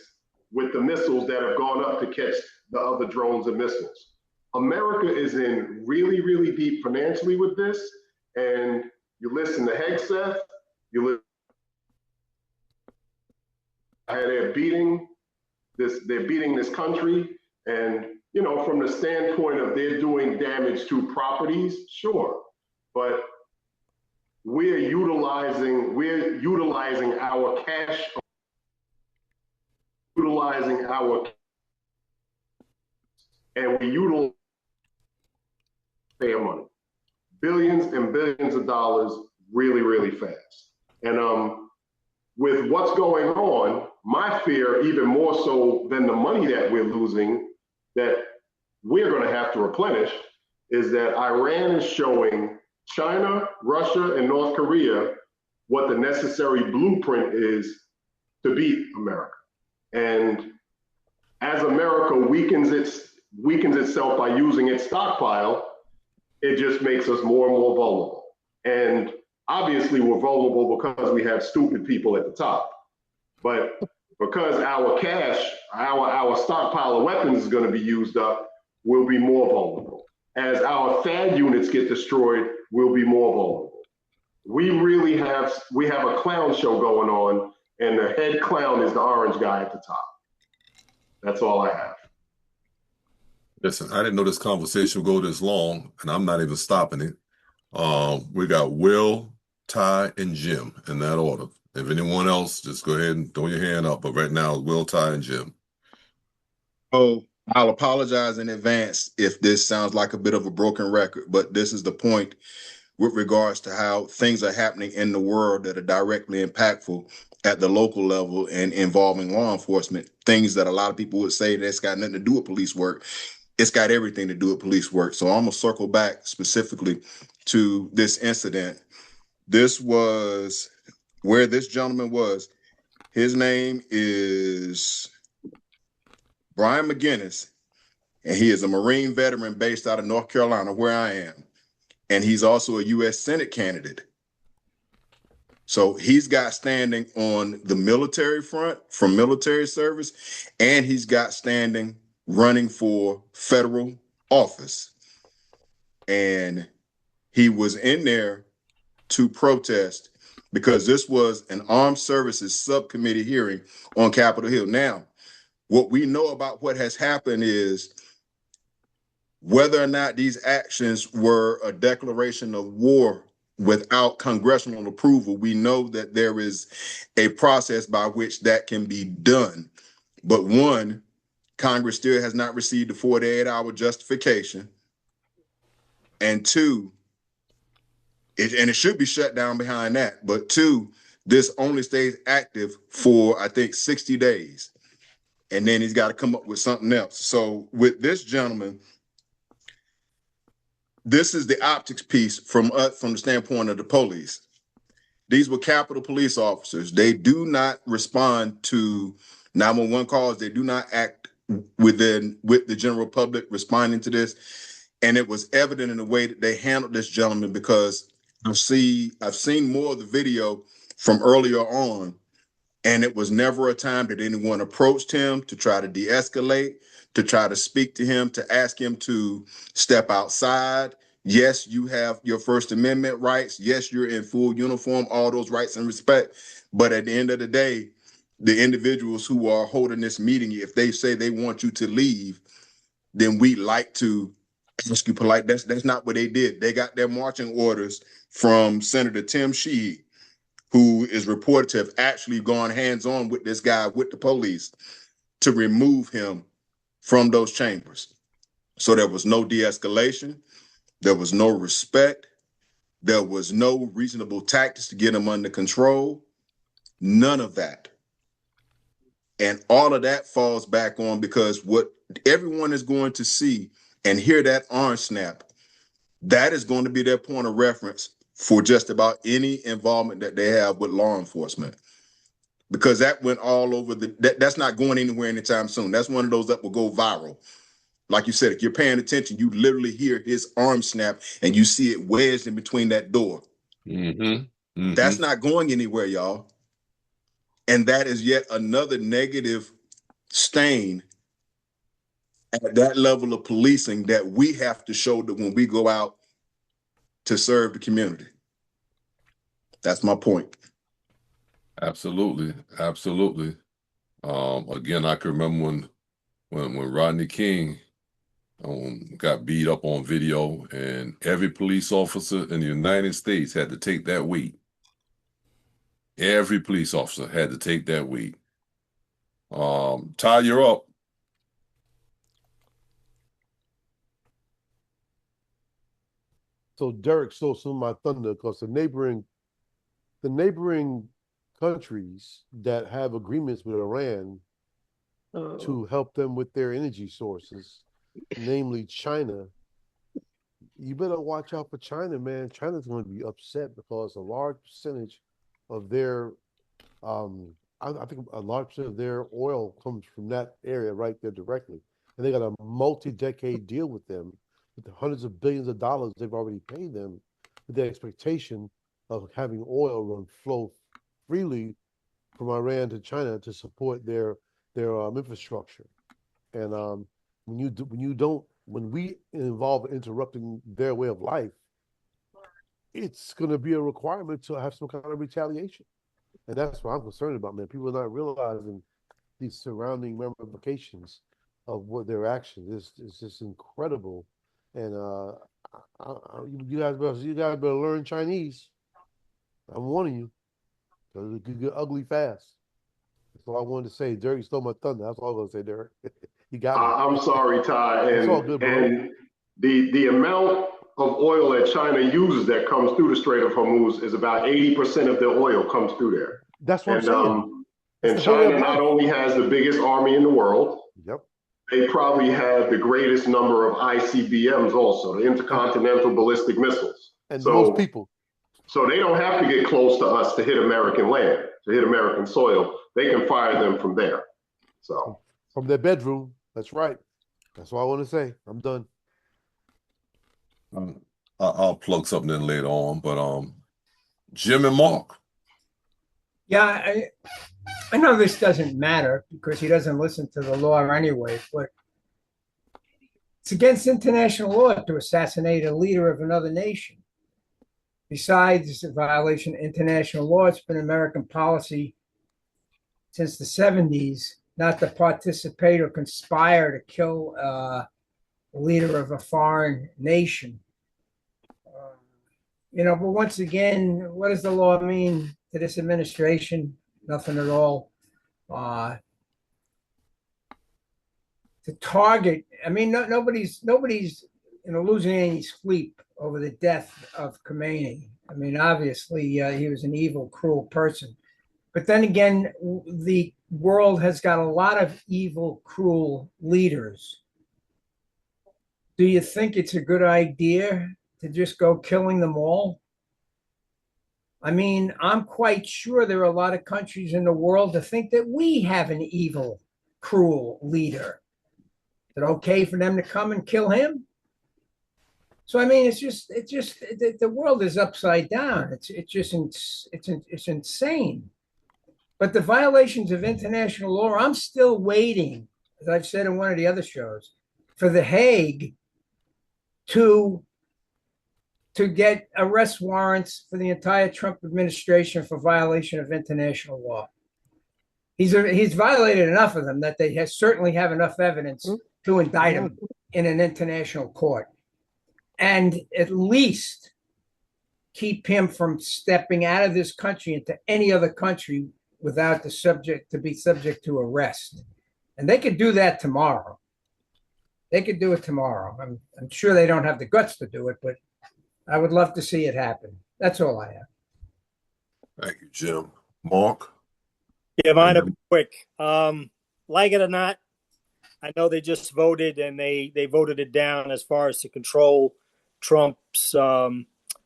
[SPEAKER 5] with the missiles that have gone up to catch the other drones and missiles. America is in really, really deep financially with this. And you listen to Hegseth, they're beating this country. And, from the standpoint of they're doing damage to properties, sure. But we're utilizing our cash, and we utilize their money, billions and billions of dollars, really, really fast. And with what's going on, my fear, even more so than the money that we're losing, that we're going to have to replenish, is that Iran is showing China, Russia, and North Korea what the necessary blueprint is to beat America. And as America weakens itself by using its stockpile, it just makes us more and more vulnerable. And obviously we're vulnerable because we have stupid people at the top. But because our cash, our stockpile of weapons is going to be used up, we'll be more vulnerable. As our THAAD units get destroyed, we'll be more vulnerable. We have a clown show going on, and the head clown is the orange guy at the top. That's all I have.
[SPEAKER 1] Listen, I didn't know this conversation would go this long, and I'm not even stopping it. We got Will, Ty, and Jim in that order. If anyone else, just go ahead and throw your hand up. But right now, Will, Ty, and Jim.
[SPEAKER 7] Oh, I'll apologize in advance if this sounds like a bit of a broken record, but this is the point with regards to how things are happening in the world that are directly impactful at the local level and involving law enforcement. Things that a lot of people would say that's got nothing to do with police work. It's got everything to do with police work. So I'm going to circle back specifically to this incident. This was where this gentleman was. His name is Brian McGinnis, and he is a Marine veteran based out of North Carolina, where I am. And he's also a U.S. Senate candidate. So he's got standing on the military front from military service, and he's got standing running for federal office. And he was in there to protest because this was an armed services subcommittee hearing on Capitol Hill. Now, what we know about what has happened is whether or not these actions were a declaration of war without congressional approval, we know that there is a process by which that can be done. But one, Congress still has not received the 48-hour justification. And two, it should be shut down behind that. But two, this only stays active for, I think, 60 days. And then he's got to come up with something else. So with this gentleman, this is the optics piece from the standpoint of the police. These were Capitol Police officers. They do not respond to 911 calls. They do not act with the general public responding to this. And it was evident in the way that they handled this gentleman, because I've seen more of the video from earlier on, and it was never a time that anyone approached him to try to de-escalate, to try to speak to him, to ask him to step outside. Yes, you have your First Amendment rights. Yes, you're in full uniform, all those rights and respect. But at the end of the day, the individuals who are holding this meeting, if they say they want you to leave, then we'd like to ask you polite. That's not what they did. They got their marching orders from Senator Tim Sheehy, who is reported to have actually gone hands-on with this guy, with the police, to remove him from those chambers. So there was no de-escalation. There was no respect. There was no reasonable tactics to get him under control. None of that. And all of that falls back on because what everyone is going to see and hear that arm snap, that is going to be their point of reference for just about any involvement that they have with law enforcement. Because that went all over that's not going anywhere anytime soon. That's one of those that will go viral. Like you said, if you're paying attention, you literally hear his arm snap and you see it wedged in between that door. That's not going anywhere, y'all. And that is yet another negative stain at that level of policing that we have to show that when we go out to serve the community. That's my point.
[SPEAKER 1] Absolutely. Absolutely. Again, I can remember when Rodney King got beat up on video, and every police officer in the United States had to take that weight. Every police officer had to take that weight. Ty, you're up.
[SPEAKER 2] So Derek stole some of my thunder because the neighboring countries that have agreements with Iran to help them with their energy sources, namely China. You better watch out for China, man. China's going to be upset because a large percentage of their, I think a large percent of their oil comes from that area right there directly. And they got a multi-decade deal with them with the hundreds of billions of dollars they've already paid them with the expectation of having oil flow freely from Iran to China to support their infrastructure. And when we involve interrupting their way of life, it's going to be a requirement to have some kind of retaliation. And that's what I'm concerned about, man. People are not realizing these surrounding ramifications of what their actions is just incredible. And you guys better learn Chinese. I'm warning you. Because it could get ugly fast. That's all I wanted to say. Derek stole my thunder. That's all I'm going to say, Derek. You got me.
[SPEAKER 5] I'm sorry, Ty,
[SPEAKER 2] It's all good, bro.
[SPEAKER 5] and the amount of oil that China uses that comes through the Strait of Hormuz is about 80% of their oil comes through there.
[SPEAKER 2] That's what I'm saying.
[SPEAKER 5] And China not only has the biggest army in the world,
[SPEAKER 2] yep,
[SPEAKER 5] they probably have the greatest number of ICBMs also, the intercontinental ballistic missiles.
[SPEAKER 2] And the most people.
[SPEAKER 5] So they don't have to get close to us to hit American land, to hit American soil. They can fire them from there. So
[SPEAKER 2] from their bedroom. That's right. That's all I want to say. I'm done.
[SPEAKER 1] I'll plug something in later on, but Jim and Mark.
[SPEAKER 15] Yeah, I know this doesn't matter because he doesn't listen to the law anyway, but it's against international law to assassinate a leader of another nation. Besides, it's a violation of international law. It's been American policy since the 70s not to participate or conspire to kill a leader of a foreign nation. But once again, what does the law mean to this administration? Nothing at all. To target, I mean, nobody's losing any sleep over the death of Khomeini. I mean, obviously, he was an evil, cruel person. But then again, the world has got a lot of evil, cruel leaders. Do you think it's a good idea to just go killing them all? I mean, I'm quite sure there are a lot of countries in the world that think that we have an evil, cruel leader. Is it okay for them to come and kill him? So I mean, it's just the world is upside down. It's insane. But the violations of international law, I'm still waiting, as I've said in one of the other shows, for The Hague to get arrest warrants for the entire Trump administration for violation of international law. He's violated enough of them that they certainly have enough evidence to indict him in an international court, and at least keep him from stepping out of this country into any other country without be subject to arrest. And they could do that tomorrow. They could do it tomorrow. I'm sure they don't have the guts to do it, but I would love to see it happen. That's all I have.
[SPEAKER 1] Thank you, Jim. Mark?
[SPEAKER 4] Yeah, mine are quick. Like it or not, I know they just voted and they voted it down as far as to control Trump's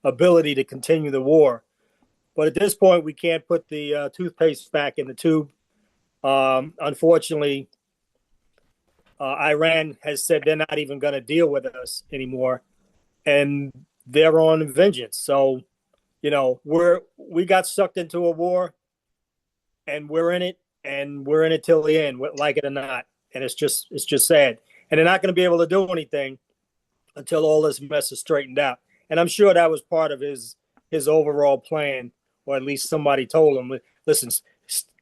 [SPEAKER 4] ability to continue the war. But at this point, we can't put the toothpaste back in the tube. Unfortunately, Iran has said they're not even going to deal with us anymore, and they're on vengeance. So, we got sucked into a war, and we're in it till the end, like it or not. And it's just sad. And they're not going to be able to do anything until all this mess is straightened out. And I'm sure that was part of his overall plan, or at least somebody told him, listen,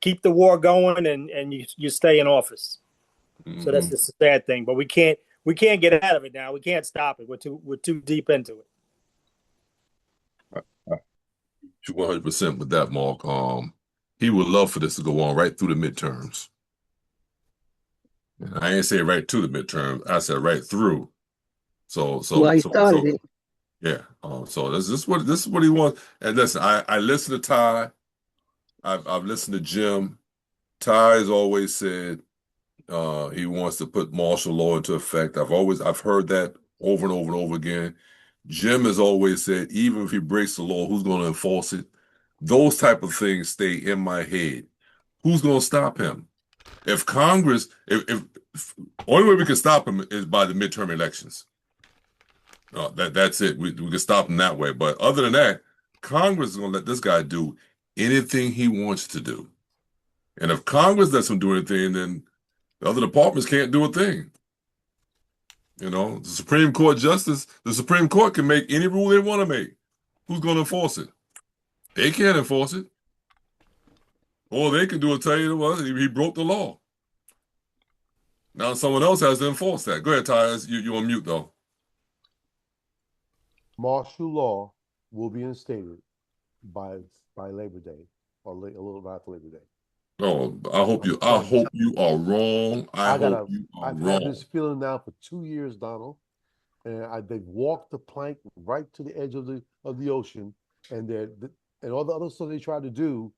[SPEAKER 4] keep the war going and you stay in office. Mm-hmm. So that's just a sad thing. But we can't get out of it now. We can't stop it. We're too deep into it.
[SPEAKER 1] 100% with that, Mark. He would love for this to go on right through the midterms. I ain't say right to the midterms. I said right through. So yeah. So this is what he wants. And listen, I listen to Ty. I've listened to Jim. Ty has always said he wants to put martial law into effect. I've heard that over and over and over again. Jim has always said, even if he breaks the law, who's going to enforce it? Those type of things stay in my head. Who's going to stop him? If Congress, if only way we can stop him is by the midterm elections. That's it. We can stop him that way. But other than that, Congress is going to let this guy do anything he wants to do. And if Congress doesn't do anything, then the other departments can't do a thing. The Supreme Court justice, the Supreme Court can make any rule they want to make. Who's going to enforce it? They can't enforce it. All they can do is tell you what he broke the law. Now someone else has to enforce that. Go ahead, Ty. You're on mute, though.
[SPEAKER 2] Martial law will be instated by Labor Day. or late, a little after Labor Day.
[SPEAKER 1] Oh, I hope you are wrong. I hope you are
[SPEAKER 2] I've had
[SPEAKER 1] wrong.
[SPEAKER 2] this feeling now for 2 years, Donald, and they've walked the plank right to the edge of the ocean, and and all the other stuff they tried to do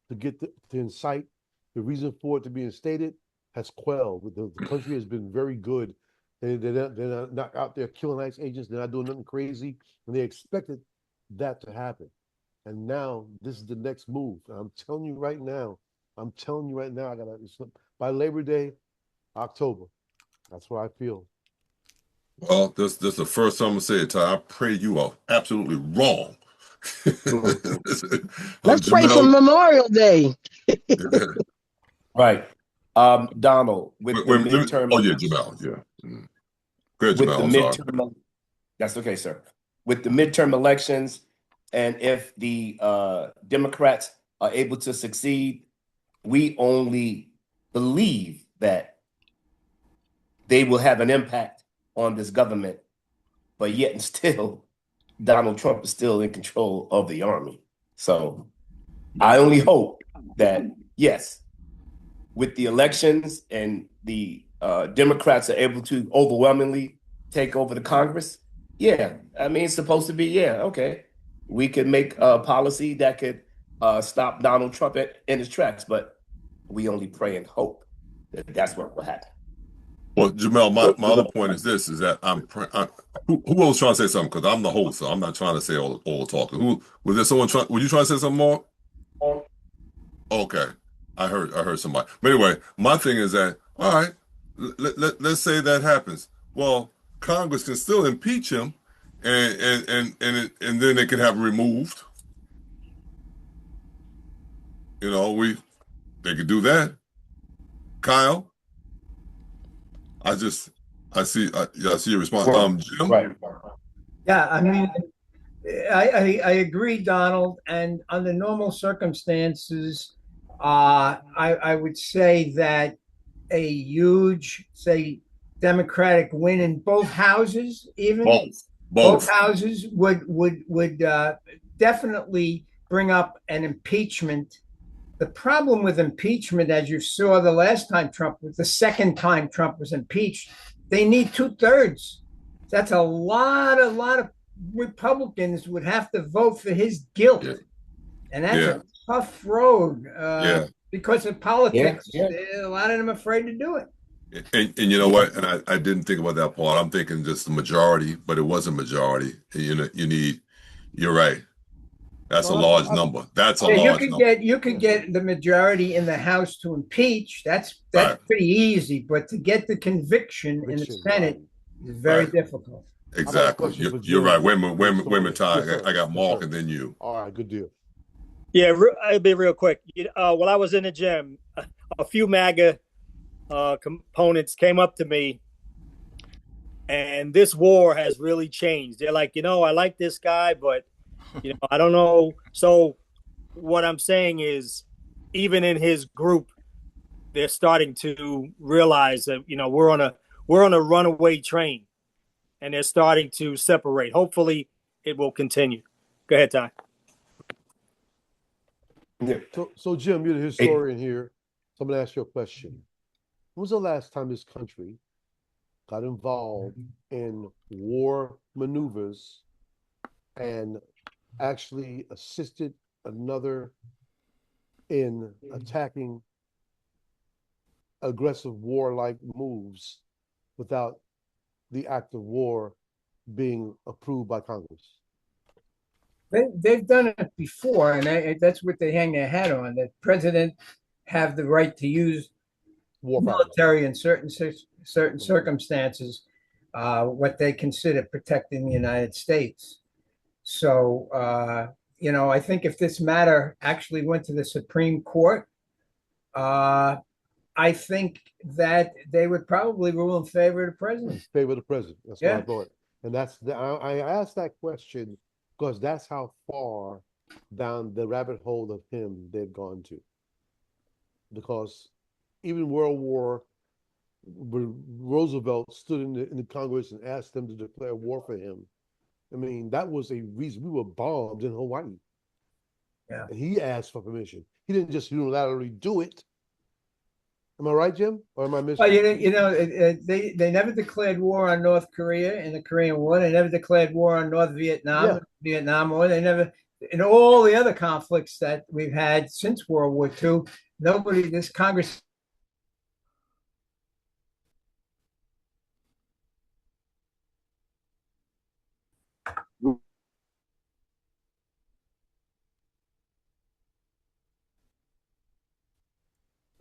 [SPEAKER 2] to get to incite the reason for it to be instated has quelled. The country has been very good. They're not out there killing ICE agents. They're not doing nothing crazy, and they expected that to happen. And now this is the next move. I'm telling you right now. I'm telling you right now. By Labor Day, October. That's what I feel.
[SPEAKER 1] Well, this is the first time I'm gonna say it, Ty. I pray you are absolutely wrong.
[SPEAKER 6] Let's pray for
[SPEAKER 1] Jamel,
[SPEAKER 6] Memorial Day.
[SPEAKER 14] Right. Donald, with the midterm
[SPEAKER 1] oh yeah,
[SPEAKER 14] elections,
[SPEAKER 1] Jamel, yeah. Go ahead,
[SPEAKER 14] with the
[SPEAKER 1] Jamel. I'm sorry.
[SPEAKER 14] midterm, that's okay, sir. With the midterm elections, and if the Democrats are able to succeed, we only believe that they will have an impact on this government, but yet and still, Donald Trump is still in control of the army. So I only hope that, yes, with the elections and the Democrats are able to overwhelmingly take over the Congress, yeah, I mean, it's supposed to be, yeah, okay. We could make a policy that could stop Donald Trump in his tracks, but we only pray and hope that that's what will happen.
[SPEAKER 1] Well, Jamel, my other point is this: is that who else trying to say something? Because I'm the host, so I'm not trying to say all the talking. Who was there? Someone trying? Were you trying to say something more? Okay, I heard somebody. But anyway, my thing is that all right. Let's say that happens. Well, Congress can still impeach him, and then they can have him removed. You know, they could do that. Kyle, I see your response. Jim,
[SPEAKER 14] right.
[SPEAKER 15] Yeah, I mean, I agree, Donald. And under normal circumstances, I would say that a huge, say, Democratic win in both houses, even both houses, would definitely bring up an impeachment. The problem with impeachment, as you saw the last time Trump was the second time Trump was impeached, they need 2/3. That's a lot of Republicans would have to vote for his guilt.
[SPEAKER 1] Yeah.
[SPEAKER 15] And that's a tough road because of politics.
[SPEAKER 14] Yeah.
[SPEAKER 15] A lot of them are afraid to do it.
[SPEAKER 1] And you know what? And I didn't think about that part. I'm thinking just the majority, but it wasn't majority. And, you're right. That's a large number. That's a large number.
[SPEAKER 15] You could get the majority in the House to impeach. That's pretty easy. But to get the conviction in the Senate is very difficult.
[SPEAKER 1] Exactly. You're right. Wait a minute, Ty. I got Mark and then you.
[SPEAKER 2] All right, good deal.
[SPEAKER 4] Yeah, I'll be real quick. While I was in the gym, a few MAGA components came up to me, and this war has really changed. They're like, I like this guy, but I don't know. So what I'm saying is, even in his group, they're starting to realize that we're on a runaway train, and they're starting to separate. Hopefully, it will continue. Go ahead, Ty.
[SPEAKER 2] So Jim, you're the historian here. So I'm going to ask you a question. When was the last time this country got involved in war maneuvers and actually assisted another in attacking aggressive warlike moves without the act of war being approved by Congress?
[SPEAKER 15] They've done it before, and that's what they hang their hat on. That president have the right to use military in certain circumstances, what they consider protecting the United States. So, I think if this matter actually went to the Supreme Court, I think that they would probably rule in favor of the president.
[SPEAKER 2] In favor of the president. That's what I thought. And I asked that question because that's how far down the rabbit hole of him they've gone to. Because even World War, Roosevelt stood in the Congress and asked them to declare war for him. I mean, that was a reason. We were bombed in Hawaii.
[SPEAKER 15] Yeah.
[SPEAKER 2] And he asked for permission. He didn't just unilaterally do it. Am I right, Jim? Or am I missing?
[SPEAKER 15] Well, they never declared war on North Korea in the Korean War. They never declared war on North Vietnam,
[SPEAKER 2] Yeah.
[SPEAKER 15] Vietnam War. They never, in all the other conflicts that we've had since World War II, this Congress.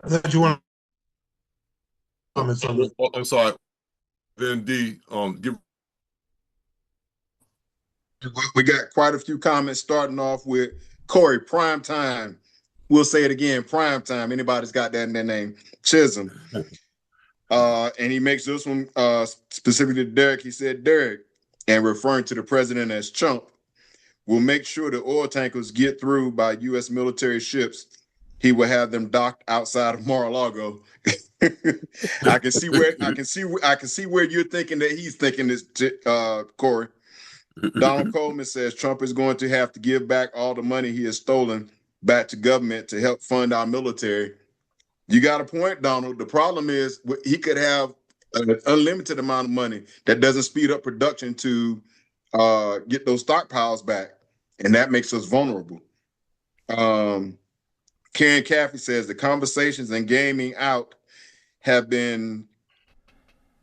[SPEAKER 9] I thought you want comments on this.
[SPEAKER 1] I'm sorry. Then D, give.
[SPEAKER 7] We got quite a few comments starting off with Corey, prime time. We'll say it again, prime time. Anybody's got that in their name. Chisholm. And he makes this one specifically to Derek. He said, Derek, and referring to the president as chump, will make sure the oil tankers get through by U.S. military ships. He will have them docked outside of Mar-a-Lago. I can see where you're thinking that he's thinking this, Corey. Donald Coleman says Trump is going to have to give back all the money he has stolen back to government to help fund our military. You got a point, Donald. The problem is he could have an unlimited amount of money that doesn't speed up production to get those stockpiles back, and that makes us vulnerable. Karen Caffey says the conversations and gaming out have been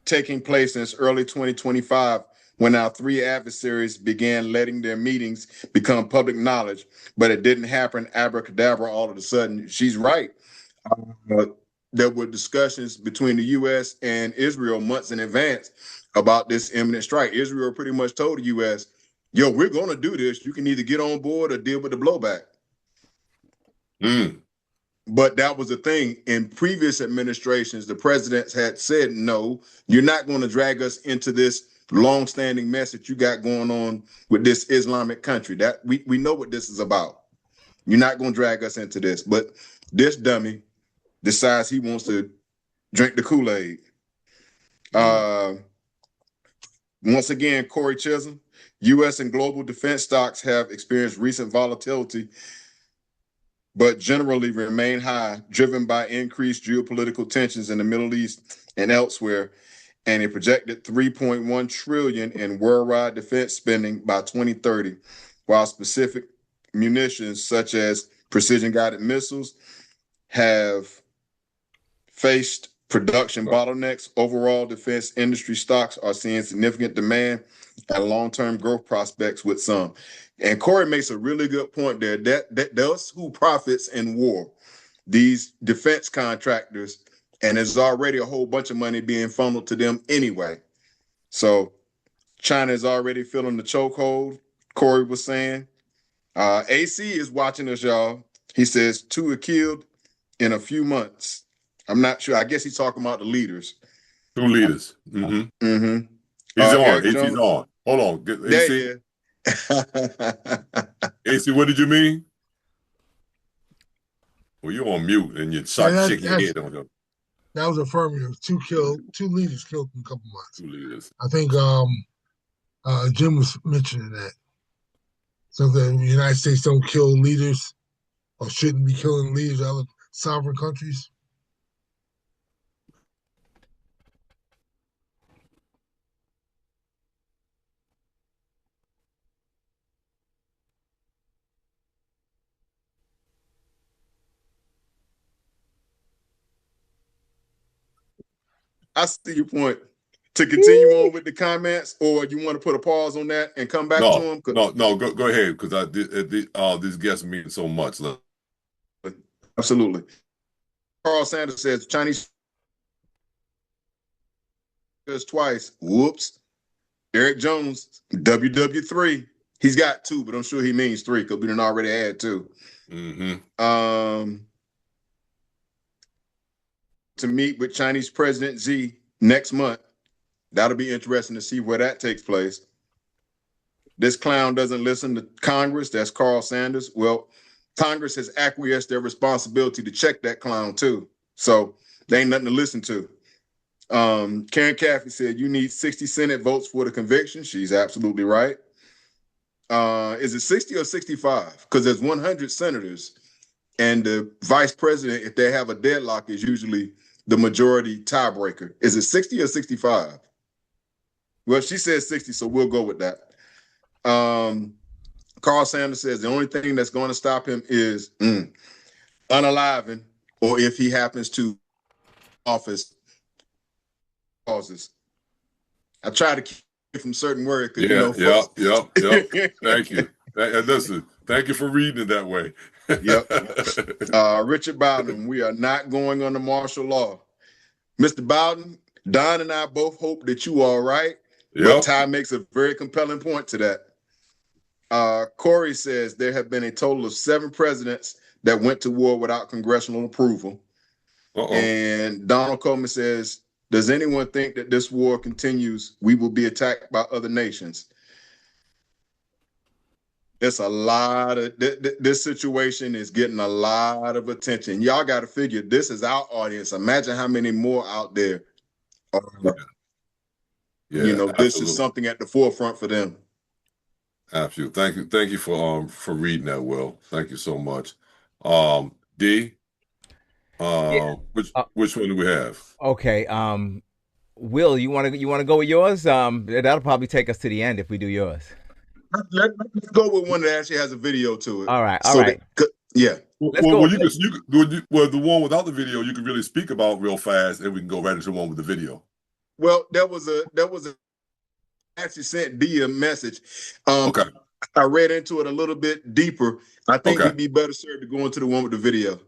[SPEAKER 7] taking place since early 2025 when our three adversaries began letting their meetings become public knowledge, but it didn't happen abracadabra all of a sudden. She's right. There were discussions between the U.S. and Israel months in advance about this imminent strike. Israel pretty much told the U.S., yo, we're going to do this. You can either get on board or deal with the blowback. But that was the thing. In previous administrations, the presidents had said, no, you're not going to drag us into this long-standing mess that you got going on with this Islamic country. That we know what this is about. You're not going to drag us into this. But this dummy decides he wants to drink the Kool-Aid. Once again, Corey Chisholm, U.S. and global defense stocks have experienced recent volatility, but generally remain high, driven by increased geopolitical tensions in the Middle East and elsewhere, and a projected $3.1 trillion in worldwide defense spending by 2030, while specific munitions such as precision-guided missiles have faced production bottlenecks. Overall, defense industry stocks are seeing significant demand and long-term growth prospects with some. And Corey makes a really good point there. That's who profits in war, these defense contractors, and there's already a whole bunch of money being funneled to them anyway. So China is already feeling the chokehold, Corey was saying. AC is watching us, y'all. He says 2 are killed in a few months. I'm not sure. I guess he's talking about the leaders.
[SPEAKER 1] 2 leaders. He's on. AC's on. Hold on. AC. AC, what did you mean? Well, you're on mute and you're shaking your head on him.
[SPEAKER 16] That was affirmative. 2 leaders killed in a couple months.
[SPEAKER 1] 2 leaders.
[SPEAKER 16] I think Jim was mentioning that. So the United States don't kill leaders or shouldn't be killing leaders of other sovereign countries.
[SPEAKER 7] I see your point. To continue on with the comments, or you want to put a pause on that and come back to him?
[SPEAKER 1] No, go ahead, because these guests mean so much.
[SPEAKER 7] Absolutely. Carl Sanders says Chinese twice. Whoops. Eric Jones, WW3. He's got 2, but I'm sure he means 3 because we didn't already add 2. To meet with Chinese President Xi next month. That'll be interesting to see where that takes place. This clown doesn't listen to Congress. That's Carl Sanders. Well, Congress has acquiesced their responsibility to check that clown too. So there ain't nothing to listen to. Karen Caffey said you need 60 Senate votes for the conviction. She's absolutely right. Is it 60 or 65? Because there's 100 senators. and the vice president, if they have a deadlock, is usually the majority tiebreaker. Is it 60 or 65? Well, she says 60, so we'll go with that. Carl Sanders says the only thing that's going to stop him is unaliving, or if he happens to office causes. I try to keep from certain words because
[SPEAKER 1] Yep. Thank you. Listen, thank you for reading it that way.
[SPEAKER 7] Yep. Richard Bowden, we are not going under martial law. Mr. Bowden, Don and I both hope that you are right, but Ty makes a very compelling point to that. Corey says there have been a total of 7 presidents that went to war without congressional approval. And Donald Coleman says, does anyone think that this war continues, we will be attacked by other nations? There's a lot of, this situation is getting a lot of attention. Y'all got to figure this is our audience. Imagine how many more out there are, this is something at the forefront for them.
[SPEAKER 1] Absolutely. Thank you for reading that, Will. Thank you so much. D, which one do we have?
[SPEAKER 8] Okay. Will, you want to go with yours? That'll probably take us to the end if we do yours.
[SPEAKER 7] Let's go with one that actually has a video to it.
[SPEAKER 8] All right.
[SPEAKER 7] Yeah.
[SPEAKER 1] Well, the one without the video you can really speak about real fast, and we can go right into the one with the video.
[SPEAKER 7] Well, there was a actually sent D a message. I read into it a little bit deeper. I think we'd be better served to go into the one with the video.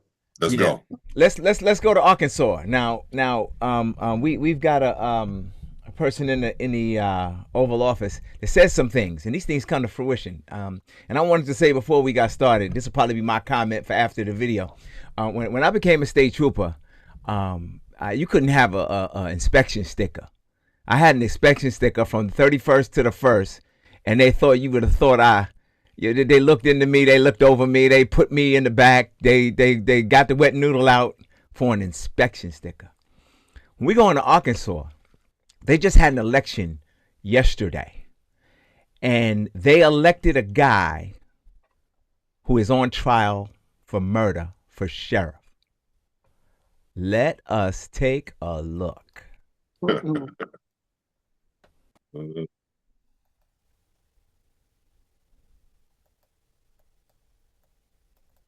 [SPEAKER 1] Let's go.
[SPEAKER 8] Let's go to Arkansas now. We've got a person in the Oval Office that says some things, and these things come to fruition. And I wanted to say before we got started, this will probably be my comment for after the video. When I became a state trooper, you couldn't have a inspection sticker. I had an inspection sticker from the 31st to the 1st, and they thought you would have thought they looked into me, they looked over me, they put me in the back, they got the wet noodle out for an inspection sticker. When we go into Arkansas, they just had an election yesterday, and they elected a guy who is on trial for murder for sheriff. Let us take a look.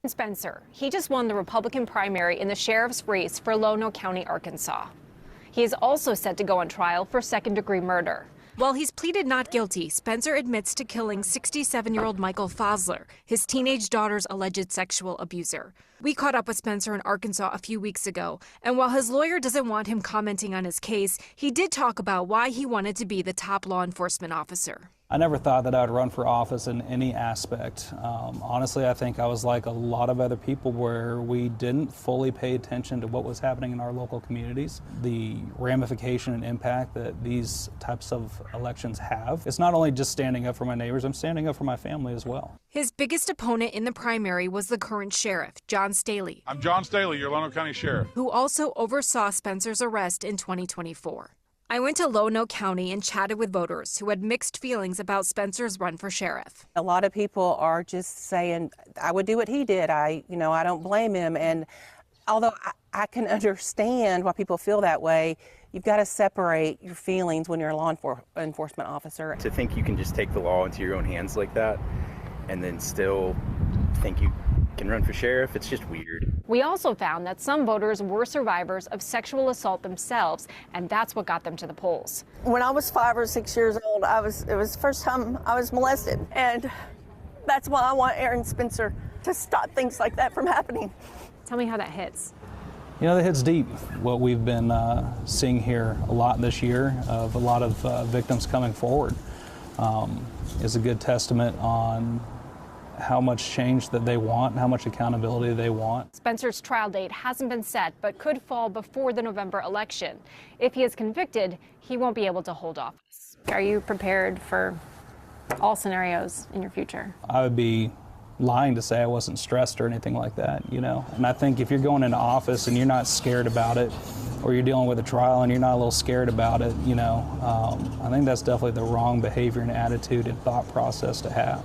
[SPEAKER 17] Spencer. He just won the Republican primary in the sheriff's race for Lono County, Arkansas. He is also set to go on trial for second-degree murder. While he's pleaded not guilty, Spencer admits to killing 67-year-old Michael Fosler, his teenage daughter's alleged sexual abuser. We caught up with Spencer in Arkansas a few weeks ago, and while his lawyer doesn't want him commenting on his case, he did talk about why he wanted to be the top law enforcement officer.
[SPEAKER 18] I never thought that I would run for office in any aspect. Honestly, I think I was like a lot of other people where we didn't fully pay attention to what was happening in our local communities. The ramification and impact that these types of elections have. It's not only just standing up for my neighbors, I'm standing up for my family as well.
[SPEAKER 17] His biggest opponent in the primary was the current sheriff, John Staley.
[SPEAKER 19] I'm John Staley, your Lono County Sheriff.
[SPEAKER 17] Who also oversaw Spencer's arrest in 2024. I went to Lono County and chatted with voters who had mixed feelings about Spencer's run for sheriff.
[SPEAKER 20] A lot of people are just saying, I would do what he did. I don't blame him. And although I can understand why people feel that way, you've got to separate your feelings when you're a law enforcement officer.
[SPEAKER 21] To think you can just take the law into your own hands like that and then still think you can run for sheriff, it's just weird.
[SPEAKER 17] We also found that some voters were survivors of sexual assault themselves, and that's what got them to the polls.
[SPEAKER 22] When I was 5 or 6 years old, it was the first time I was molested, and that's why I want Aaron Spencer to stop things like that from happening.
[SPEAKER 17] Tell me how that hits.
[SPEAKER 18] That hits deep. What we've been seeing here a lot this year of a lot of victims coming forward is a good testament on how much change that they want, how much accountability they want.
[SPEAKER 17] Spencer's trial date hasn't been set, but could fall before the November election. If he is convicted, he won't be able to hold office. Are you prepared for all scenarios in your future?
[SPEAKER 18] I would be lying to say I wasn't stressed or anything like that, And I think if you're going into office and you're not scared about it, or you're dealing with a trial and you're not a little scared about it, I think that's definitely the wrong behavior and attitude and thought process to have.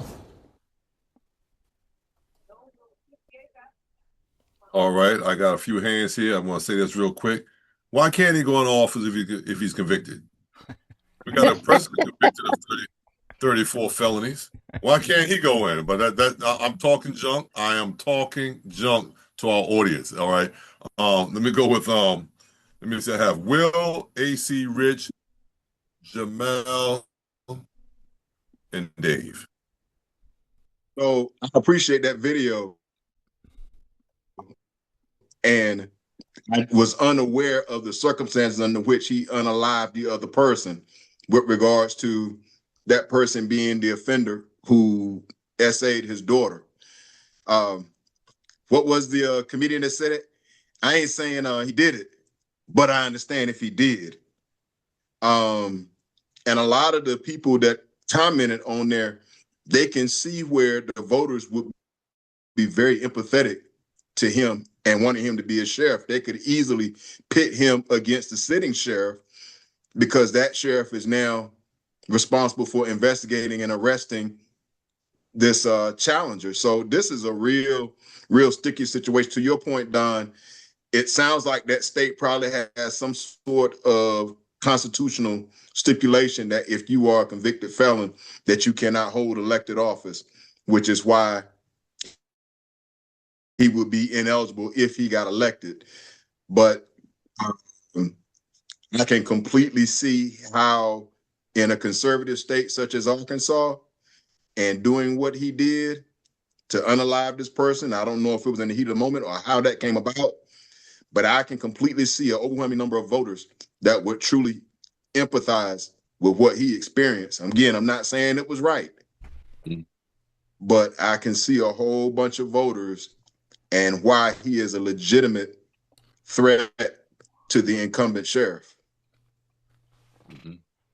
[SPEAKER 1] All right, I got a few hands here. I'm going to say this real quick. Why can't he go in office if he's convicted? We got a president convicted of 34 felonies. Why can't he go in? But I'm talking junk. I am talking junk to our audience. All right. Let me go with let me see. I have Will, AC, Rich, Jamel, and Dave.
[SPEAKER 7] So I appreciate that video. And I was unaware of the circumstances under which he unalived the other person with regards to that person being the offender who essayed his daughter. What was the comedian that said it? I ain't saying he did it, but I understand if he did. And a lot of the people that commented on there, they can see where the voters would be very empathetic to him and wanting him to be a sheriff. They could easily pit him against the sitting sheriff because that sheriff is now responsible for investigating and arresting this challenger. So this is a real sticky situation. To your point, Don, it sounds like that state probably has some sort of constitutional stipulation that if you are a convicted felon, that you cannot hold elected office, which is why he would be ineligible if he got elected. But I can completely see how in a conservative state such as Arkansas and doing what he did to unalive this person, I don't know if it was in the heat of the moment or how that came about, but I can completely see an overwhelming number of voters that would truly empathize with what he experienced. Again, I'm not saying it was right, but I can see a whole bunch of voters and why he is a legitimate threat to the incumbent sheriff.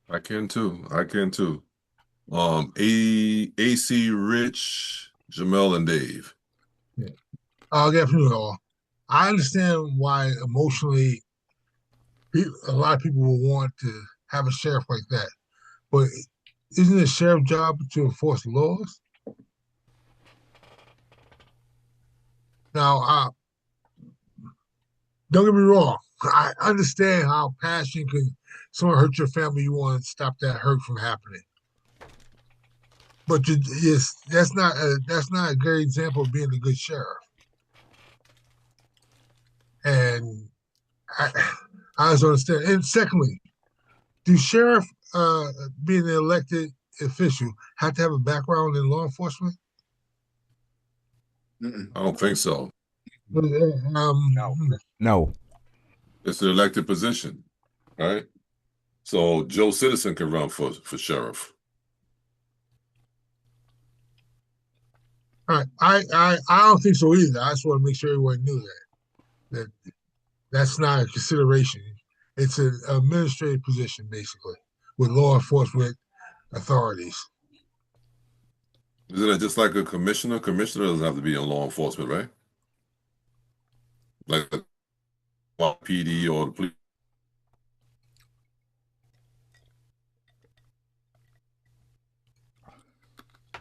[SPEAKER 1] I can too. AC, Rich, Jamel, and Dave.
[SPEAKER 16] Yeah. Good afternoon, all. I understand why emotionally a lot of people will want to have a sheriff like that, but isn't it a sheriff's job to enforce laws? Now, don't get me wrong. I understand how passion can someone hurt your family. You want to stop that hurt from happening, but that's not a great example of being a good sheriff. And I just understand. And secondly, do sheriff being an elected official have to have a background in law enforcement?
[SPEAKER 1] I don't think so.
[SPEAKER 8] No.
[SPEAKER 1] It's an elected position, right? So Joe Citizen can run for sheriff.
[SPEAKER 16] All right. I don't think so either. I just want to make sure everyone knew that's not a consideration. It's an administrative position, basically, with law enforcement authorities.
[SPEAKER 1] Isn't it just like a commissioner? Commissioner doesn't have to be in law enforcement, right? Like a PD or the police.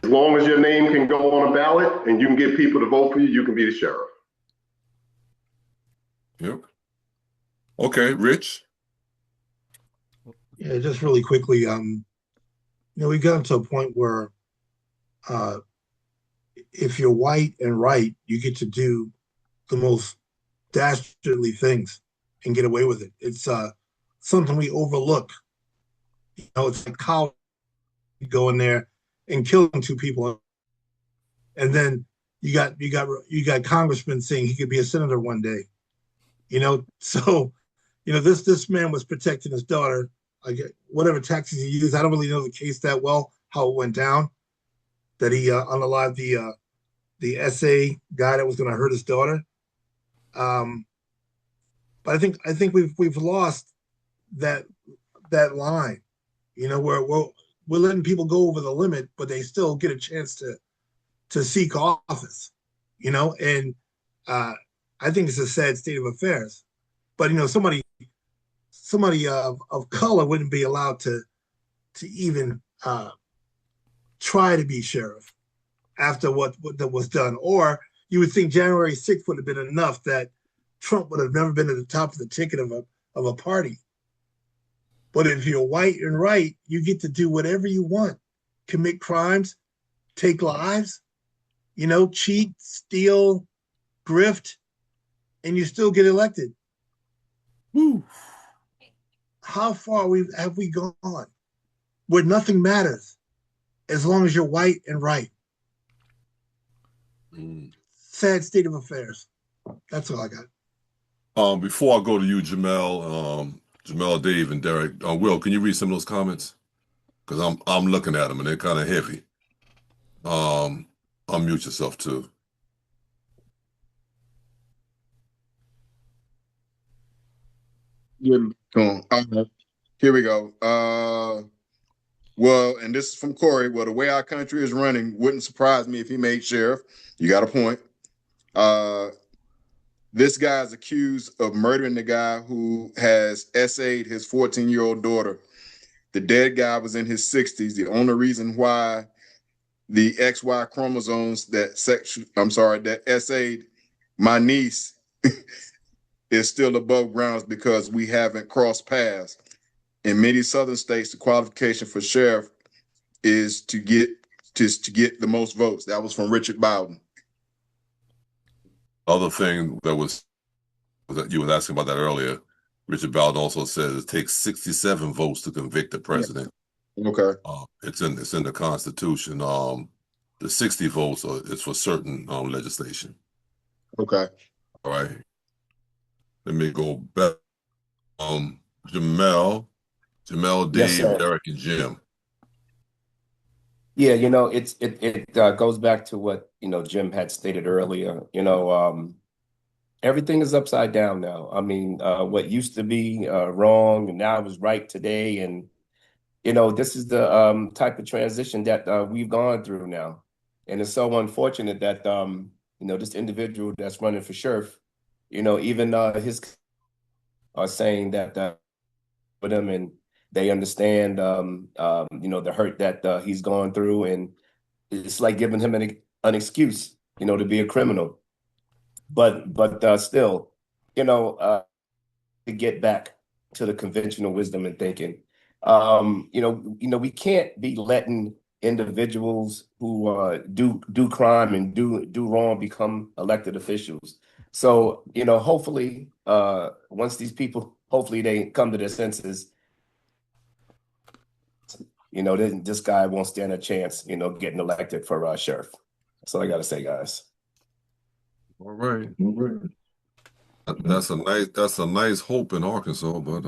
[SPEAKER 5] As long as your name can go on a ballot and you can get people to vote for you, you can be the sheriff.
[SPEAKER 1] Yep. Okay, Rich.
[SPEAKER 9] Yeah, just really quickly, we've gotten to a point where if you're white and right, you get to do the most dastardly things and get away with it. It's something we overlook. It's like college going there and killing two people, and then you got congressmen saying he could be a senator one day. So this man was protecting his daughter. Whatever tactics he used, I don't really know the case that well, how it went down. That he unalived the SA guy that was going to hurt his daughter. But I think we've lost that line. We're letting people go over the limit, but they still get a chance to seek office. And I think it's a sad state of affairs. But somebody of color wouldn't be allowed to even try to be sheriff after what was done, or you would think January 6th would have been enough that Trump would have never been at the top of the ticket of a party. But if you're white and right, you get to do whatever you want, commit crimes, take lives, cheat, steal, grift, and you still get elected. Woo. How far have we gone where nothing matters as long as you're white and right? Sad state of affairs. That's all I got.
[SPEAKER 1] Before I go to you, Jamel, Dave, and Derek, Will, can you read some of those comments? Because I'm looking at them and they're kind of heavy. Unmute yourself too.
[SPEAKER 7] Yeah. Here we go. Well, and this is from Corey. Well, the way our country is running wouldn't surprise me if he made sheriff. You got a point. This guy is accused of murdering the guy who has SA'd his 14-year-old daughter. The dead guy was in his 60s. The only reason why the XY chromosomes that SA'd my niece is still above ground is because we haven't crossed paths. In many southern states, the qualification for sheriff is to get the most votes. That was from Richard Bowden.
[SPEAKER 1] Other thing that you were asking about that earlier, Richard Bowden also says it takes 67 votes to convict the president.
[SPEAKER 7] Yeah. Okay.
[SPEAKER 1] It's in the Constitution. The 60 votes is for certain legislation.
[SPEAKER 7] Okay.
[SPEAKER 1] All right. Let me go back. Jamel, Dave,
[SPEAKER 14] Yes,
[SPEAKER 1] Derek, and Jim.
[SPEAKER 14] Yeah, it goes back to what Jim had stated earlier. Everything is upside down now. I mean, what used to be wrong and now is right today, and this is the type of transition that we've gone through now, and it's so unfortunate that this individual that's running for sheriff, even his are saying that with him and they understand the hurt that he's gone through, and it's like giving him an excuse to be a criminal, but still to get back to the conventional wisdom and thinking. We can't be letting individuals who do crime and do wrong become elected officials. So hopefully once these people hopefully they come to their senses, this guy won't stand a chance getting elected for sheriff. That's all I gotta say, guys.
[SPEAKER 1] All right. That's a nice hope in Arkansas, but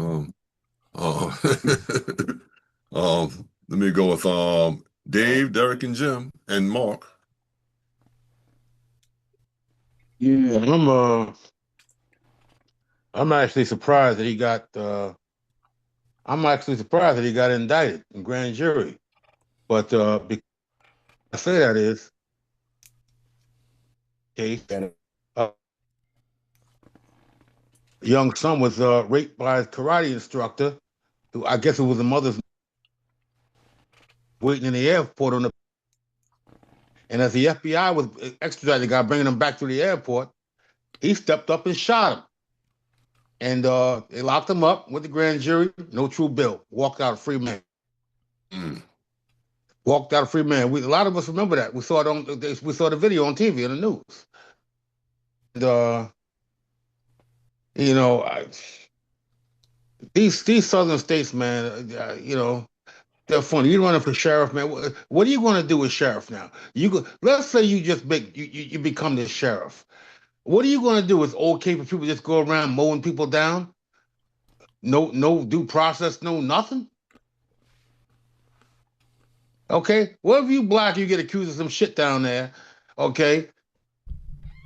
[SPEAKER 1] let me go with Dave, Derek, and Jim, and Mark.
[SPEAKER 13] Yeah, I'm actually surprised that he got indicted in grand jury. But I say that is case. Young son was raped by his karate instructor, who I guess it was the mother's, waiting in the airport and as the FBI was extraditing the guy, bringing him back to the airport, he stepped up and shot him. And they locked him up with the grand jury, no true bill. Walked out a free man. Walked out a free man. A lot of us remember that. We saw it we saw the video on TV in the news. And these southern states, man, they're funny. You're running for sheriff, man. What are you going to do as sheriff now? Let's say you become the sheriff. What are you going to do? It's okay for people to just go around mowing people down? No due process, no nothing? Okay? What if you black, you get accused of some shit down there, okay?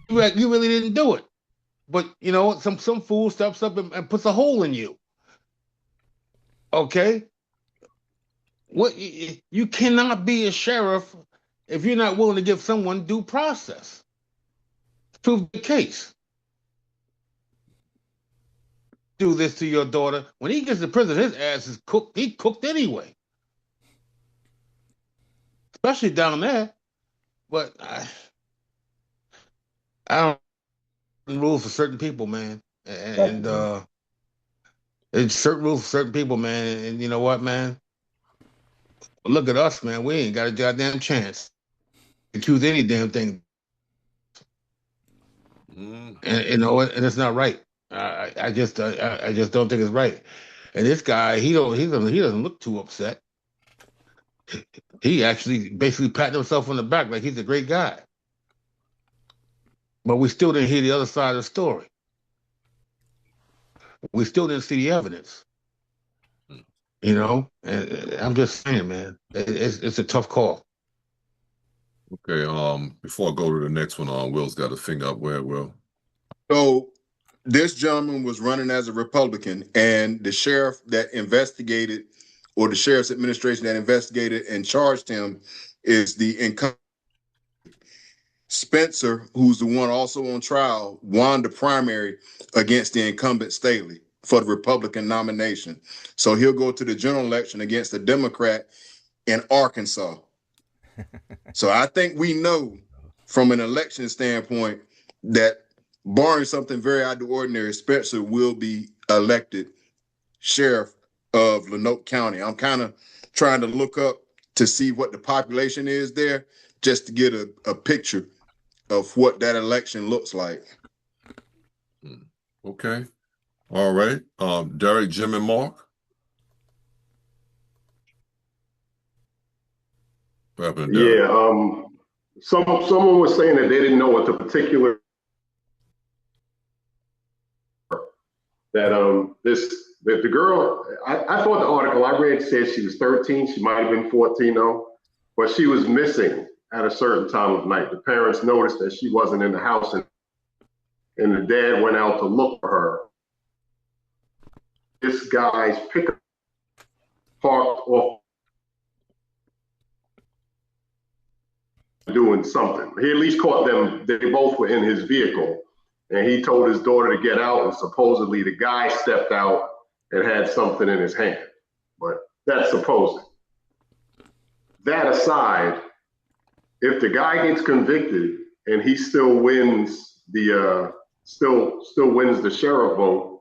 [SPEAKER 13] You really didn't do it. But, some fool steps up and puts a hole in you. Okay? You cannot be a sheriff if you're not willing to give someone due process. Prove the case. Do this to your daughter. When he gets to prison, his ass is cooked. He cooked anyway. Especially down there. But I don't rules for certain people, man, and it's certain rules for certain people, man. And you know what, man? Look at us, man. We ain't got a goddamn chance to choose any damn thing, and you know what? And it's not right. I just don't think it's right. And this guy, he doesn't look too upset. He actually basically patting himself on the back like he's a great guy. But we still didn't hear the other side of the story. We still didn't see the evidence. You know, and I'm just saying, man, it's a tough call.
[SPEAKER 1] Okay. Before I go to the next one, Will's got a finger up where Will.
[SPEAKER 7] So this gentleman was running as a Republican, and the sheriff that investigated, or the sheriff's administration that investigated and charged him, is the incumbent. Spencer, who's the one also on trial, won the primary against the incumbent Staley for the Republican nomination. So he'll go to the general election against the Democrat in Arkansas. So I think we know from an election standpoint that barring something very out of the ordinary, Spencer will be elected sheriff of Lenoke County. I'm kind of trying to look up to see what the population is there, just to get a picture of what that election looks like.
[SPEAKER 1] Okay. All right. Derek, Jim, and Mark. What happened to Derek?
[SPEAKER 5] Yeah. Someone was saying that they didn't know what the particular that the girl. I thought the article I read said she was 13. She might have been 14 though, but she was missing at a certain time of night. The parents noticed that she wasn't in the house, and the dad went out to look for her. This guy's pickup parked off doing something. He at least caught them. They both were in his vehicle, and he told his daughter to get out, and supposedly the guy stepped out and had something in his hand. But that's supposing. That aside, if the guy gets convicted and he still wins the still wins the sheriff vote,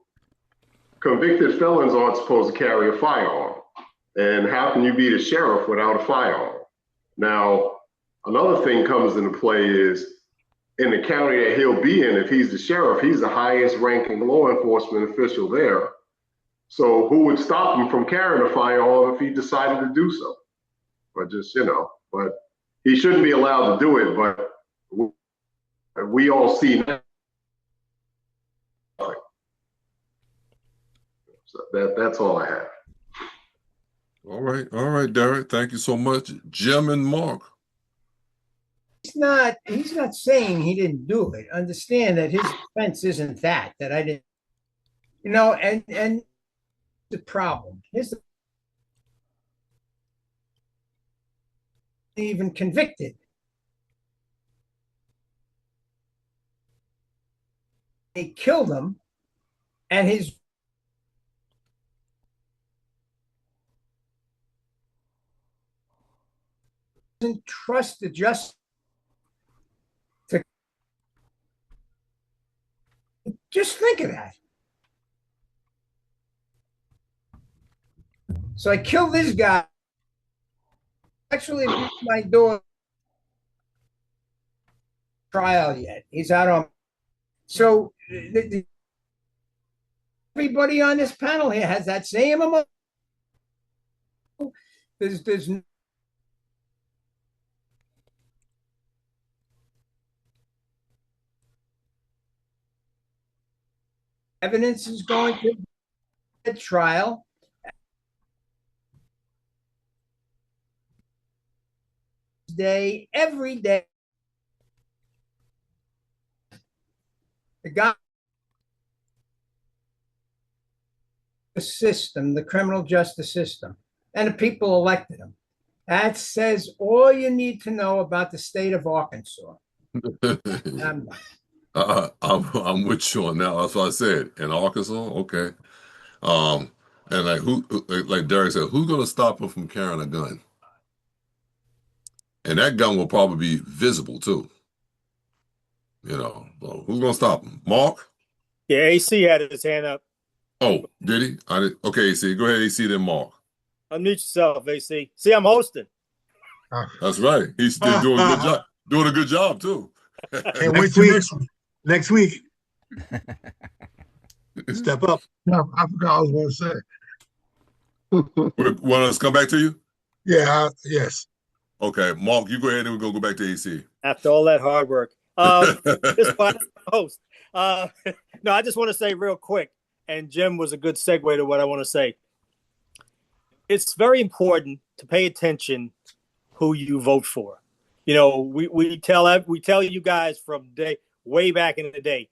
[SPEAKER 5] convicted felons aren't supposed to carry a firearm. And how can you be the sheriff without a firearm? Now, another thing comes into play is in the county that he'll be in, if he's the sheriff, he's the highest ranking law enforcement official there. So who would stop him from carrying a firearm if he decided to do so? But just, but he shouldn't be allowed to do it, but we all see now. So that's all I have.
[SPEAKER 1] All right, Derek. Thank you so much. Jim and Mark.
[SPEAKER 15] He's not saying he didn't do it. Understand that his defense isn't that I didn't, and the problem. Here's even convicted. They killed him, and his doesn't trust the justice. Just think of that. So I killed this guy. Actually, my daughter trial yet. He's out on. So everybody on this panel here has that same emotion. There's evidence is going to the trial. Every day. The guy, the system, the criminal justice system, and the people elected him. That says all you need to know about the state of Arkansas.
[SPEAKER 1] I'm with you on that. That's what I said. In Arkansas, okay. And like Derek said, who's gonna stop him from carrying a gun? And that gun will probably be visible too. So who's gonna stop him? Mark?
[SPEAKER 4] Yeah, AC had his hand up.
[SPEAKER 1] Oh, did he? I did. Okay, AC, go ahead, AC, then Mark.
[SPEAKER 4] Unmute yourself, AC. See, I'm hosting.
[SPEAKER 1] That's right. He's still doing a good job. Doing a good job too.
[SPEAKER 9] Can't wait till next week. Step up.
[SPEAKER 16] No, I forgot what I was going to say.
[SPEAKER 1] Want us to come back to you?
[SPEAKER 16] Yeah, yes.
[SPEAKER 1] Okay, Mark, you go ahead and we're gonna go back to AC.
[SPEAKER 4] After all that hard work. This host. No, I just want to say real quick, and Jim was a good segue to what I want to say. It's very important to pay attention who you vote for. We tell you guys from way back in the day,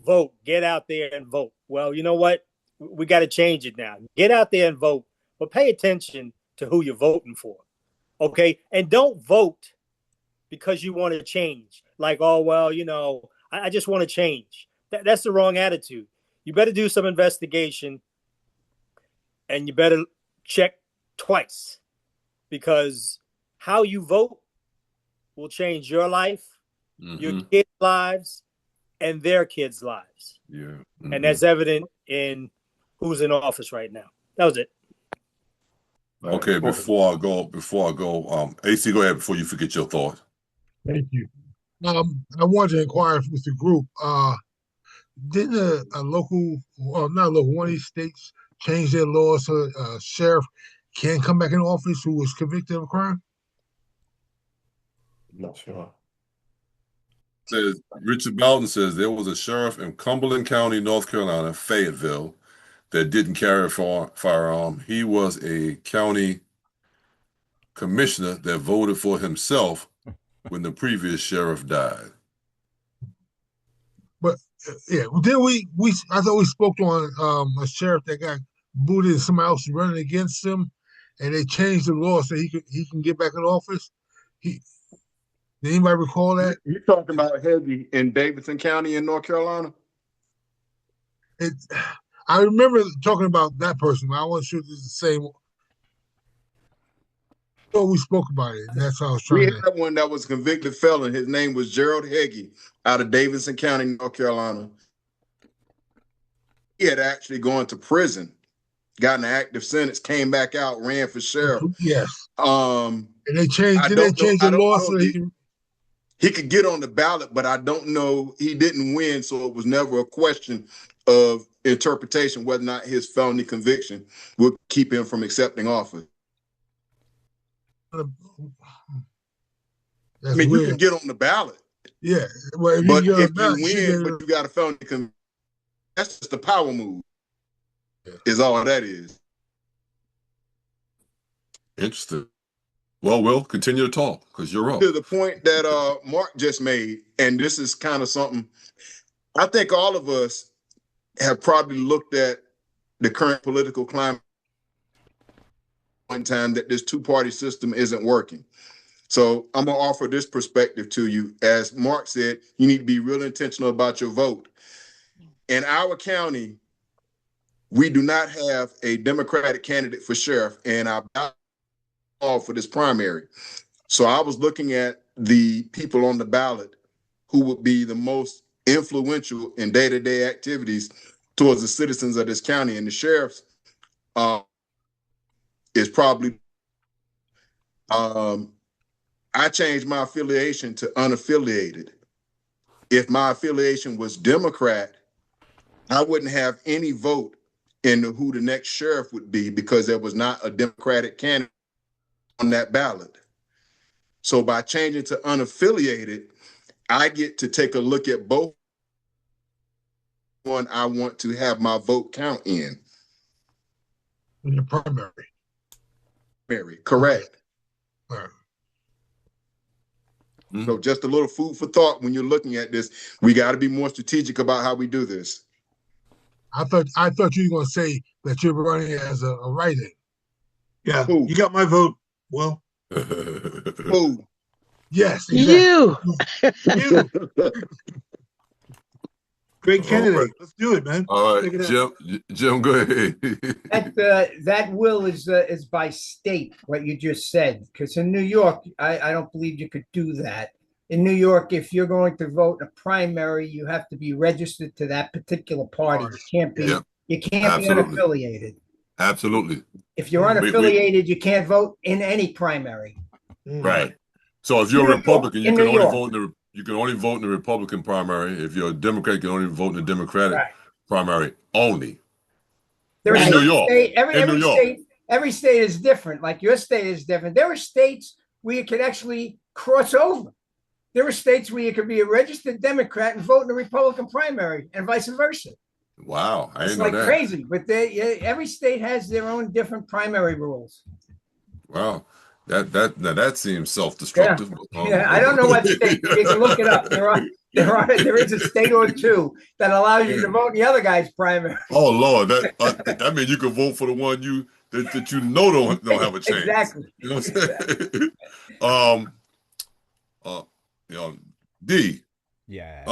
[SPEAKER 4] vote, get out there and vote. Well, you know what? We got to change it now. Get out there and vote, but pay attention to who you're voting for. Okay? And don't vote because you want to change. Like, oh, well, I just want to change. That's the wrong attitude. You better do some investigation and you better check twice, because how you vote will change your life, your kids' lives, and their kids' lives.
[SPEAKER 1] Yeah.
[SPEAKER 4] And that's evident in who's in office right now. That was it.
[SPEAKER 1] Okay, before I go, AC, go ahead before you forget your thought.
[SPEAKER 16] Thank you. I wanted to inquire with the group. Didn't a local, well, not local, one of these states change their laws so a sheriff can come back in office who was convicted of a crime?
[SPEAKER 14] Not sure.
[SPEAKER 1] Says Richard Bowden says there was a sheriff in Cumberland County, North Carolina, Fayetteville, that didn't carry a firearm. He was a county commissioner that voted for himself when the previous sheriff died.
[SPEAKER 16] But yeah, then I thought we spoke on a sheriff that got booted and somebody else running against him, and they changed the law so he can get back in office. Did anybody recall that?
[SPEAKER 7] You're talking about Heggie in Davidson County in North Carolina?
[SPEAKER 16] I remember talking about that person, but I wasn't sure if it's the same. So we spoke about it, and that's how I was trying
[SPEAKER 7] We had one that was a convicted felon. His name was Gerald Heggie out of Davidson County, North Carolina. He had actually gone to prison, got an active sentence, came back out, ran for sheriff.
[SPEAKER 16] Yes. And they changed the law so
[SPEAKER 7] he could get on the ballot, but I don't know. He didn't win, so it was never a question of interpretation whether or not his felony conviction would keep him from accepting office.
[SPEAKER 16] That's
[SPEAKER 7] you
[SPEAKER 16] weird.
[SPEAKER 7] can get on the ballot.
[SPEAKER 16] Yeah. Well,
[SPEAKER 7] But if you win, but you got a felony conviction, that's just a power move. Is all that is.
[SPEAKER 1] Interesting. Well, Will, continue to talk because you're up.
[SPEAKER 7] To the point that Mark just made, and this is kind of something I think all of us have probably looked at the current political climate one time that this two-party system isn't working. So I'm going to offer this perspective to you. As Mark said, you need to be real intentional about your vote. In our county, we do not have a Democratic candidate for sheriff, and I all for this primary. So I was looking at the people on the ballot who would be the most influential in day-to-day activities towards the citizens of this county, and the sheriff's is probably I changed my affiliation to unaffiliated. If my affiliation was Democrat, I wouldn't have any vote in who the next sheriff would be because there was not a Democratic candidate on that ballot. So by changing to unaffiliated, I get to take a look at both one I want to have my vote count in.
[SPEAKER 16] In the primary.
[SPEAKER 7] Correct.
[SPEAKER 16] All right.
[SPEAKER 7] So just a little food for thought when you're looking at this. We got to be more strategic about how we do this.
[SPEAKER 16] I thought you were going to say that you're running as a write-in.
[SPEAKER 9] Yeah, you got my vote. Well,
[SPEAKER 7] who?
[SPEAKER 16] Yes,
[SPEAKER 6] exactly.
[SPEAKER 9] You. Great candidate. Let's do it, man.
[SPEAKER 1] All right, Jim, go ahead.
[SPEAKER 15] That will is by state, what you just said. Because in New York, I don't believe you could do that. in New York, if you're going to vote in a primary, you have to be registered to that particular party. You can't be
[SPEAKER 1] Yep.
[SPEAKER 15] you can't
[SPEAKER 1] Absolutely.
[SPEAKER 15] be unaffiliated.
[SPEAKER 1] Absolutely.
[SPEAKER 15] If you're unaffiliated, you can't vote in any primary.
[SPEAKER 1] Right. So if you're a Republican, you can only vote in the Republican primary. If you're a Democrat, you can only vote in the Democratic primary only. In New York.
[SPEAKER 15] Every state is different. Like your state is different. There are states where you could actually cross over. There are states where you could be a registered Democrat and vote in the Republican primary, and vice versa.
[SPEAKER 1] Wow, I
[SPEAKER 15] It's
[SPEAKER 1] didn't know
[SPEAKER 15] like
[SPEAKER 1] that.
[SPEAKER 15] crazy, but every state has their own different primary rules.
[SPEAKER 1] Wow, that seems self-destructive.
[SPEAKER 15] Yeah, I don't know what state. You can look it up. There is a state or two that allows you to vote in the other guy's primary.
[SPEAKER 1] Oh Lord, that means you can vote for the one that you know don't have a chance.
[SPEAKER 15] Exactly.
[SPEAKER 1] You know what I'm saying? D.
[SPEAKER 8] Yeah.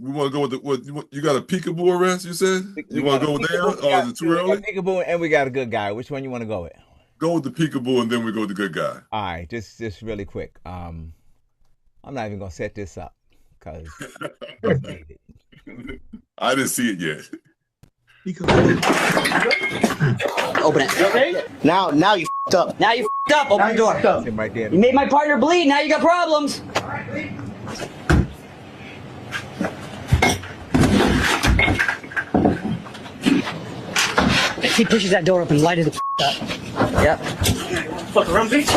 [SPEAKER 1] We want to go with you got a peekaboo arrest, you said? You want to go there? Or is it too early?
[SPEAKER 8] Peekaboo, and we got a good guy. Which one you want to go with?
[SPEAKER 1] Go with the peekaboo, and then we go with the good guy.
[SPEAKER 8] All right, just really quick. I'm not even gonna set this up because
[SPEAKER 1] I didn't see it yet.
[SPEAKER 3] Open it. You okay? Now you f***ed up. Now you f***ed up. Open the door.
[SPEAKER 8] Right there.
[SPEAKER 3] You made my partner bleed. Now you got problems. He pushes that door open, light it the f*** up. Yep. Fuck around, bitch.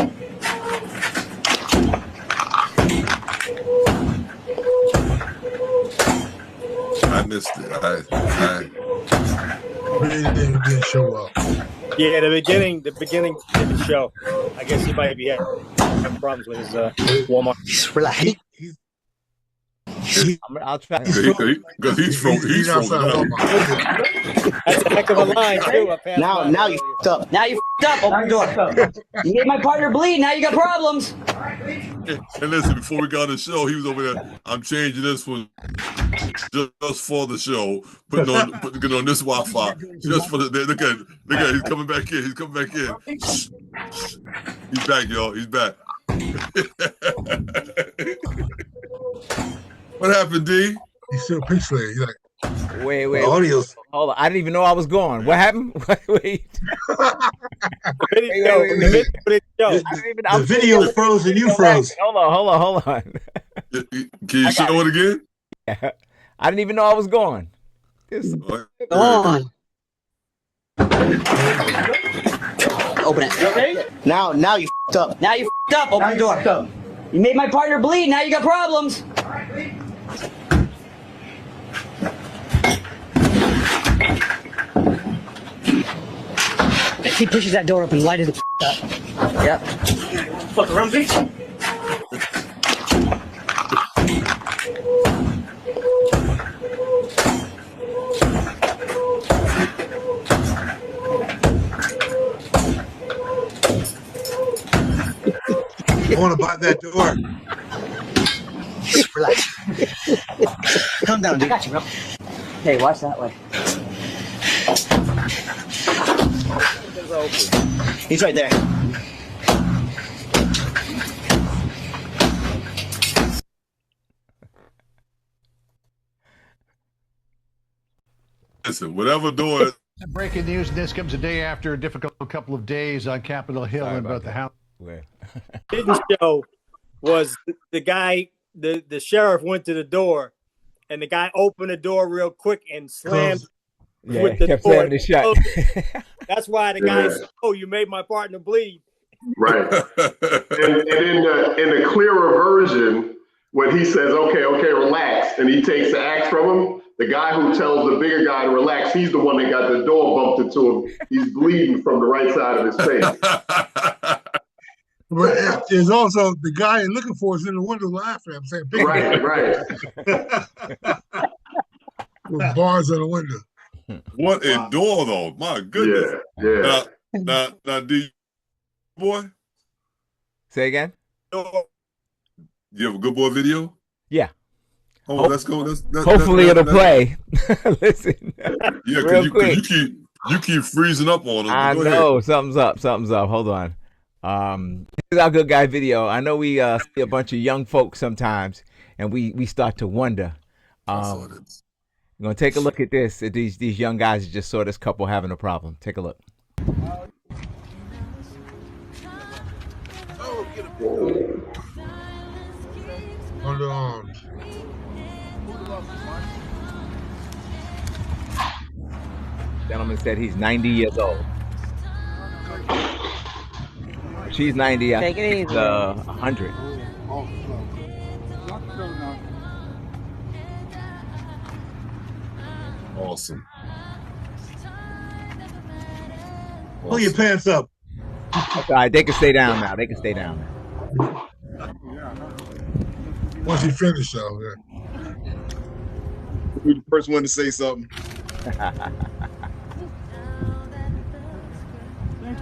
[SPEAKER 1] I missed it.
[SPEAKER 16] Didn't show up.
[SPEAKER 4] Yeah, the beginning of the show. I guess he might be having problems with his Walmart.
[SPEAKER 3] Relax.
[SPEAKER 8] I'll try.
[SPEAKER 1] Because he's frozen.
[SPEAKER 4] That's a heck of a line too.
[SPEAKER 3] Now you f***ed up. Now you f***ed up. Open the door. You made my partner bleed. Now you got problems.
[SPEAKER 1] And listen, before we got on the show, he was over there. I'm changing this one just for the show, putting on this Wi-Fi just for the. Look at, he's coming back in. He's coming back in. He's back, y'all. He's back. What happened, D?
[SPEAKER 16] He's still pixelated. He's like,
[SPEAKER 8] wait.
[SPEAKER 16] Audio's.
[SPEAKER 8] Hold on. I didn't even know I was gone. What happened? Wait.
[SPEAKER 9] The video froze and you froze.
[SPEAKER 8] Hold on.
[SPEAKER 1] Can you show it again?
[SPEAKER 8] Yeah. I didn't even know I was gone.
[SPEAKER 3] On. Open it.
[SPEAKER 4] You okay?
[SPEAKER 3] Now you f***ed up. Now you f***ed up. Open the door. You made my partner bleed. Now you got problems. He pushes that door open, light it the up. Yep.
[SPEAKER 10] Fuck around, bitch.
[SPEAKER 9] I want to buy that door.
[SPEAKER 3] Relax. Calm down, dude. Got you, bro. Hey, watch that way. He's right there.
[SPEAKER 1] Listen, whatever door.
[SPEAKER 12] Breaking news. This comes a day after a difficult couple of days on Capitol Hill in both the House.
[SPEAKER 4] Didn't show was the guy. The sheriff went to the door, and the guy opened the door real quick and slammed.
[SPEAKER 8] Yeah,
[SPEAKER 4] with the
[SPEAKER 8] kept
[SPEAKER 4] door.
[SPEAKER 8] slamming it shut.
[SPEAKER 4] That's why the guy said, "Oh, you made my partner bleed."
[SPEAKER 5] Right. and in the clearer version, when he says, okay, relax, and he takes the axe from him, the guy who tells the bigger guy to relax, he's the one that got the door bumped into him. He's bleeding from the right side of his face.
[SPEAKER 16] But there's also the guy you're looking for is in the window laughing. I'm saying,
[SPEAKER 5] right.
[SPEAKER 16] With bars on the window.
[SPEAKER 1] What a door, though! My goodness.
[SPEAKER 5] Yeah.
[SPEAKER 1] Now, D, boy.
[SPEAKER 8] Say again.
[SPEAKER 1] You have a good boy video?
[SPEAKER 8] Yeah.
[SPEAKER 1] Oh, let's go.
[SPEAKER 8] Hopefully it'll play. Listen.
[SPEAKER 1] Yeah, because you keep freezing up on them.
[SPEAKER 8] I know something's up. Hold on. Here's our good guy video. I know we see a bunch of young folks sometimes, and we start to wonder. We're gonna take a look at this. At these young guys just saw this couple having a problem. Take a look.
[SPEAKER 16] Underarms.
[SPEAKER 8] Gentleman said he's 90 years old. She's 90.
[SPEAKER 6] Take it
[SPEAKER 8] he's
[SPEAKER 6] easy.
[SPEAKER 8] 100.
[SPEAKER 1] Awesome.
[SPEAKER 9] Pull your pants up.
[SPEAKER 8] All right, they can stay down now. They can stay down.
[SPEAKER 16] Once you finish, though. Yeah.
[SPEAKER 7] Who's the first one to say something?
[SPEAKER 10] Thank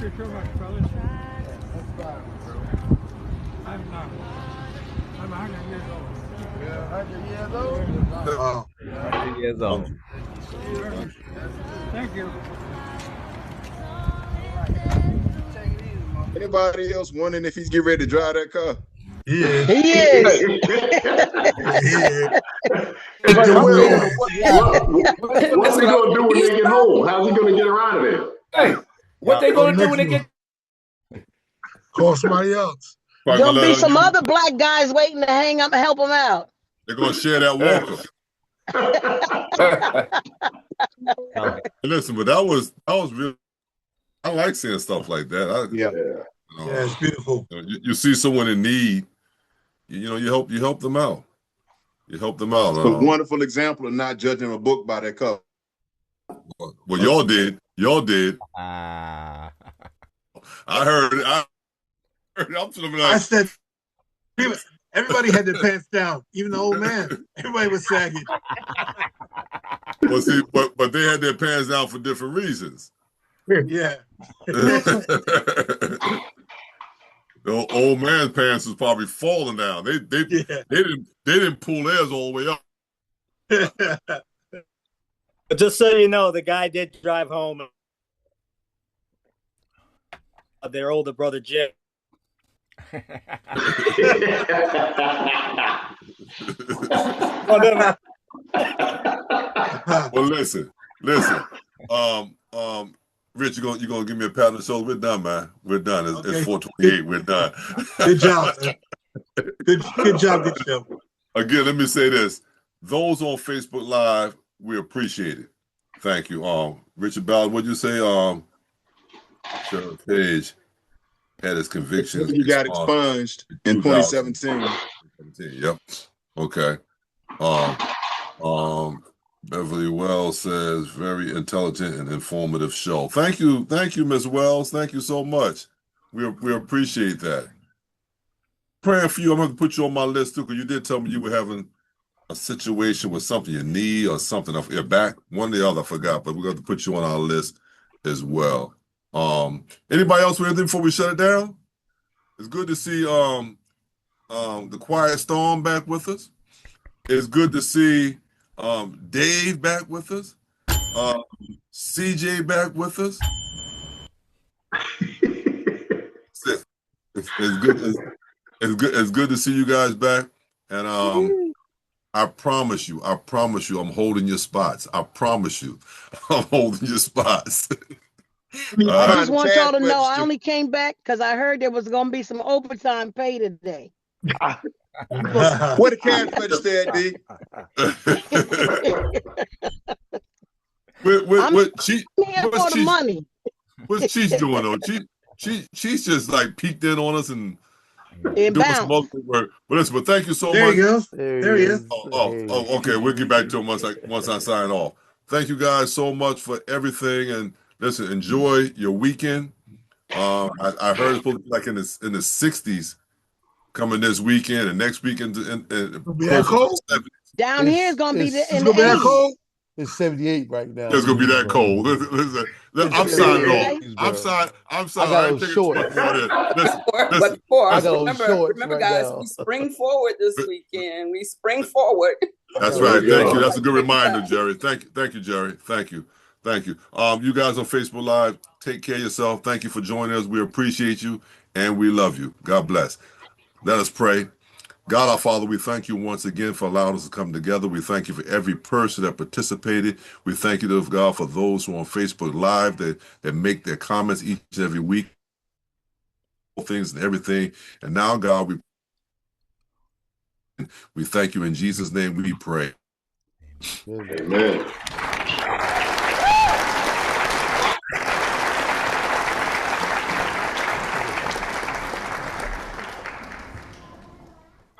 [SPEAKER 10] you so much, fellas. I'm 100 years old. Yeah, 100 years old?
[SPEAKER 8] 100 years old.
[SPEAKER 10] Thank you.
[SPEAKER 7] Anybody else wondering if he's getting ready to drive that car?
[SPEAKER 16] Yeah.
[SPEAKER 6] He is.
[SPEAKER 5] What's he gonna do when they get home? How's he gonna get her out of there?
[SPEAKER 14] Hey, what they gonna do when they get?
[SPEAKER 16] Call somebody else.
[SPEAKER 6] There'll be some other black guys waiting to hang up and help him out.
[SPEAKER 1] They're gonna share that walker. Listen, but that was really. I like seeing stuff like that.
[SPEAKER 9] Yeah, it's beautiful.
[SPEAKER 1] You see someone in need, you help them out. You help them out.
[SPEAKER 7] It's a wonderful example of not judging a book by their cover.
[SPEAKER 1] Well, y'all did. I heard it.
[SPEAKER 9] I said everybody had their pants down, even the old man. Everybody was sagging.
[SPEAKER 1] Well, see, but they had their pants down for different reasons.
[SPEAKER 9] Yeah.
[SPEAKER 4] The old man's pants was probably falling down. They didn't pull theirs all the way up. But just so you know, the guy did drive home. Their older brother Jay.
[SPEAKER 1] Well, listen. Rich, you're gonna give me a pat on the shoulder. We're done, man. We're done. It's 4:28. We're done.
[SPEAKER 9] Good job. Good job. Good show.
[SPEAKER 1] Again, let me say this: those on Facebook Live, we appreciate it. Thank you. Richard Ballard, what'd you say? Sheriff Page had his convictions.
[SPEAKER 7] He got expunged in 2017.
[SPEAKER 1] Yep. Okay. Beverly Wells says, very intelligent and informative show. Thank you, Ms. Wells. Thank you so much. We appreciate that. Praying for you. I'm going to put you on my list too, because you did tell me you were having a situation with something, your knee or something off your back. One or the other, I forgot, but we're going to put you on our list as well. Anybody else with anything before we shut it down? It's good to see the Quiet Storm back with us. It's good to see Dave back with us. CJ back with us. It's good to see you guys back. And I promise you, I'm holding your spots. I promise you, I'm holding your spots.
[SPEAKER 6] I just want y'all to know I only came back because I heard there was going to be some overtime pay today.
[SPEAKER 7] What a cash register, D?
[SPEAKER 1] What's Cheech doing though? She's just like peeked in on us and doing some other work. But thank you so much.
[SPEAKER 9] There he goes. There he is.
[SPEAKER 1] Oh, okay. We'll get back to him once I sign off. Thank you guys so much for everything, and listen, enjoy your weekend. I heard it's supposed to be like in the 60s. Coming this weekend and next weekend.
[SPEAKER 6] Down here is going to be in the 80s.
[SPEAKER 2] It's 78 right now.
[SPEAKER 1] It's going to be that cold. Listen, I'm signing off. I'm sorry.
[SPEAKER 2] I got those shorts.
[SPEAKER 11] Remember, guys, we spring forward this weekend. We spring forward.
[SPEAKER 1] That's right. Thank you. That's a good reminder, Jerry. Thank you, Jerry. Thank you. Thank you. You guys on Facebook Live, take care of yourself. Thank you for joining us. We appreciate you and we love you. God bless. Let us pray. God, our Father, we thank you once again for allowing us to come together. We thank you for every person that participated. We thank you, God, for those who are on Facebook Live that make their comments each and every week, things and everything. And now, God, we thank you in Jesus' name we pray.
[SPEAKER 5] Amen.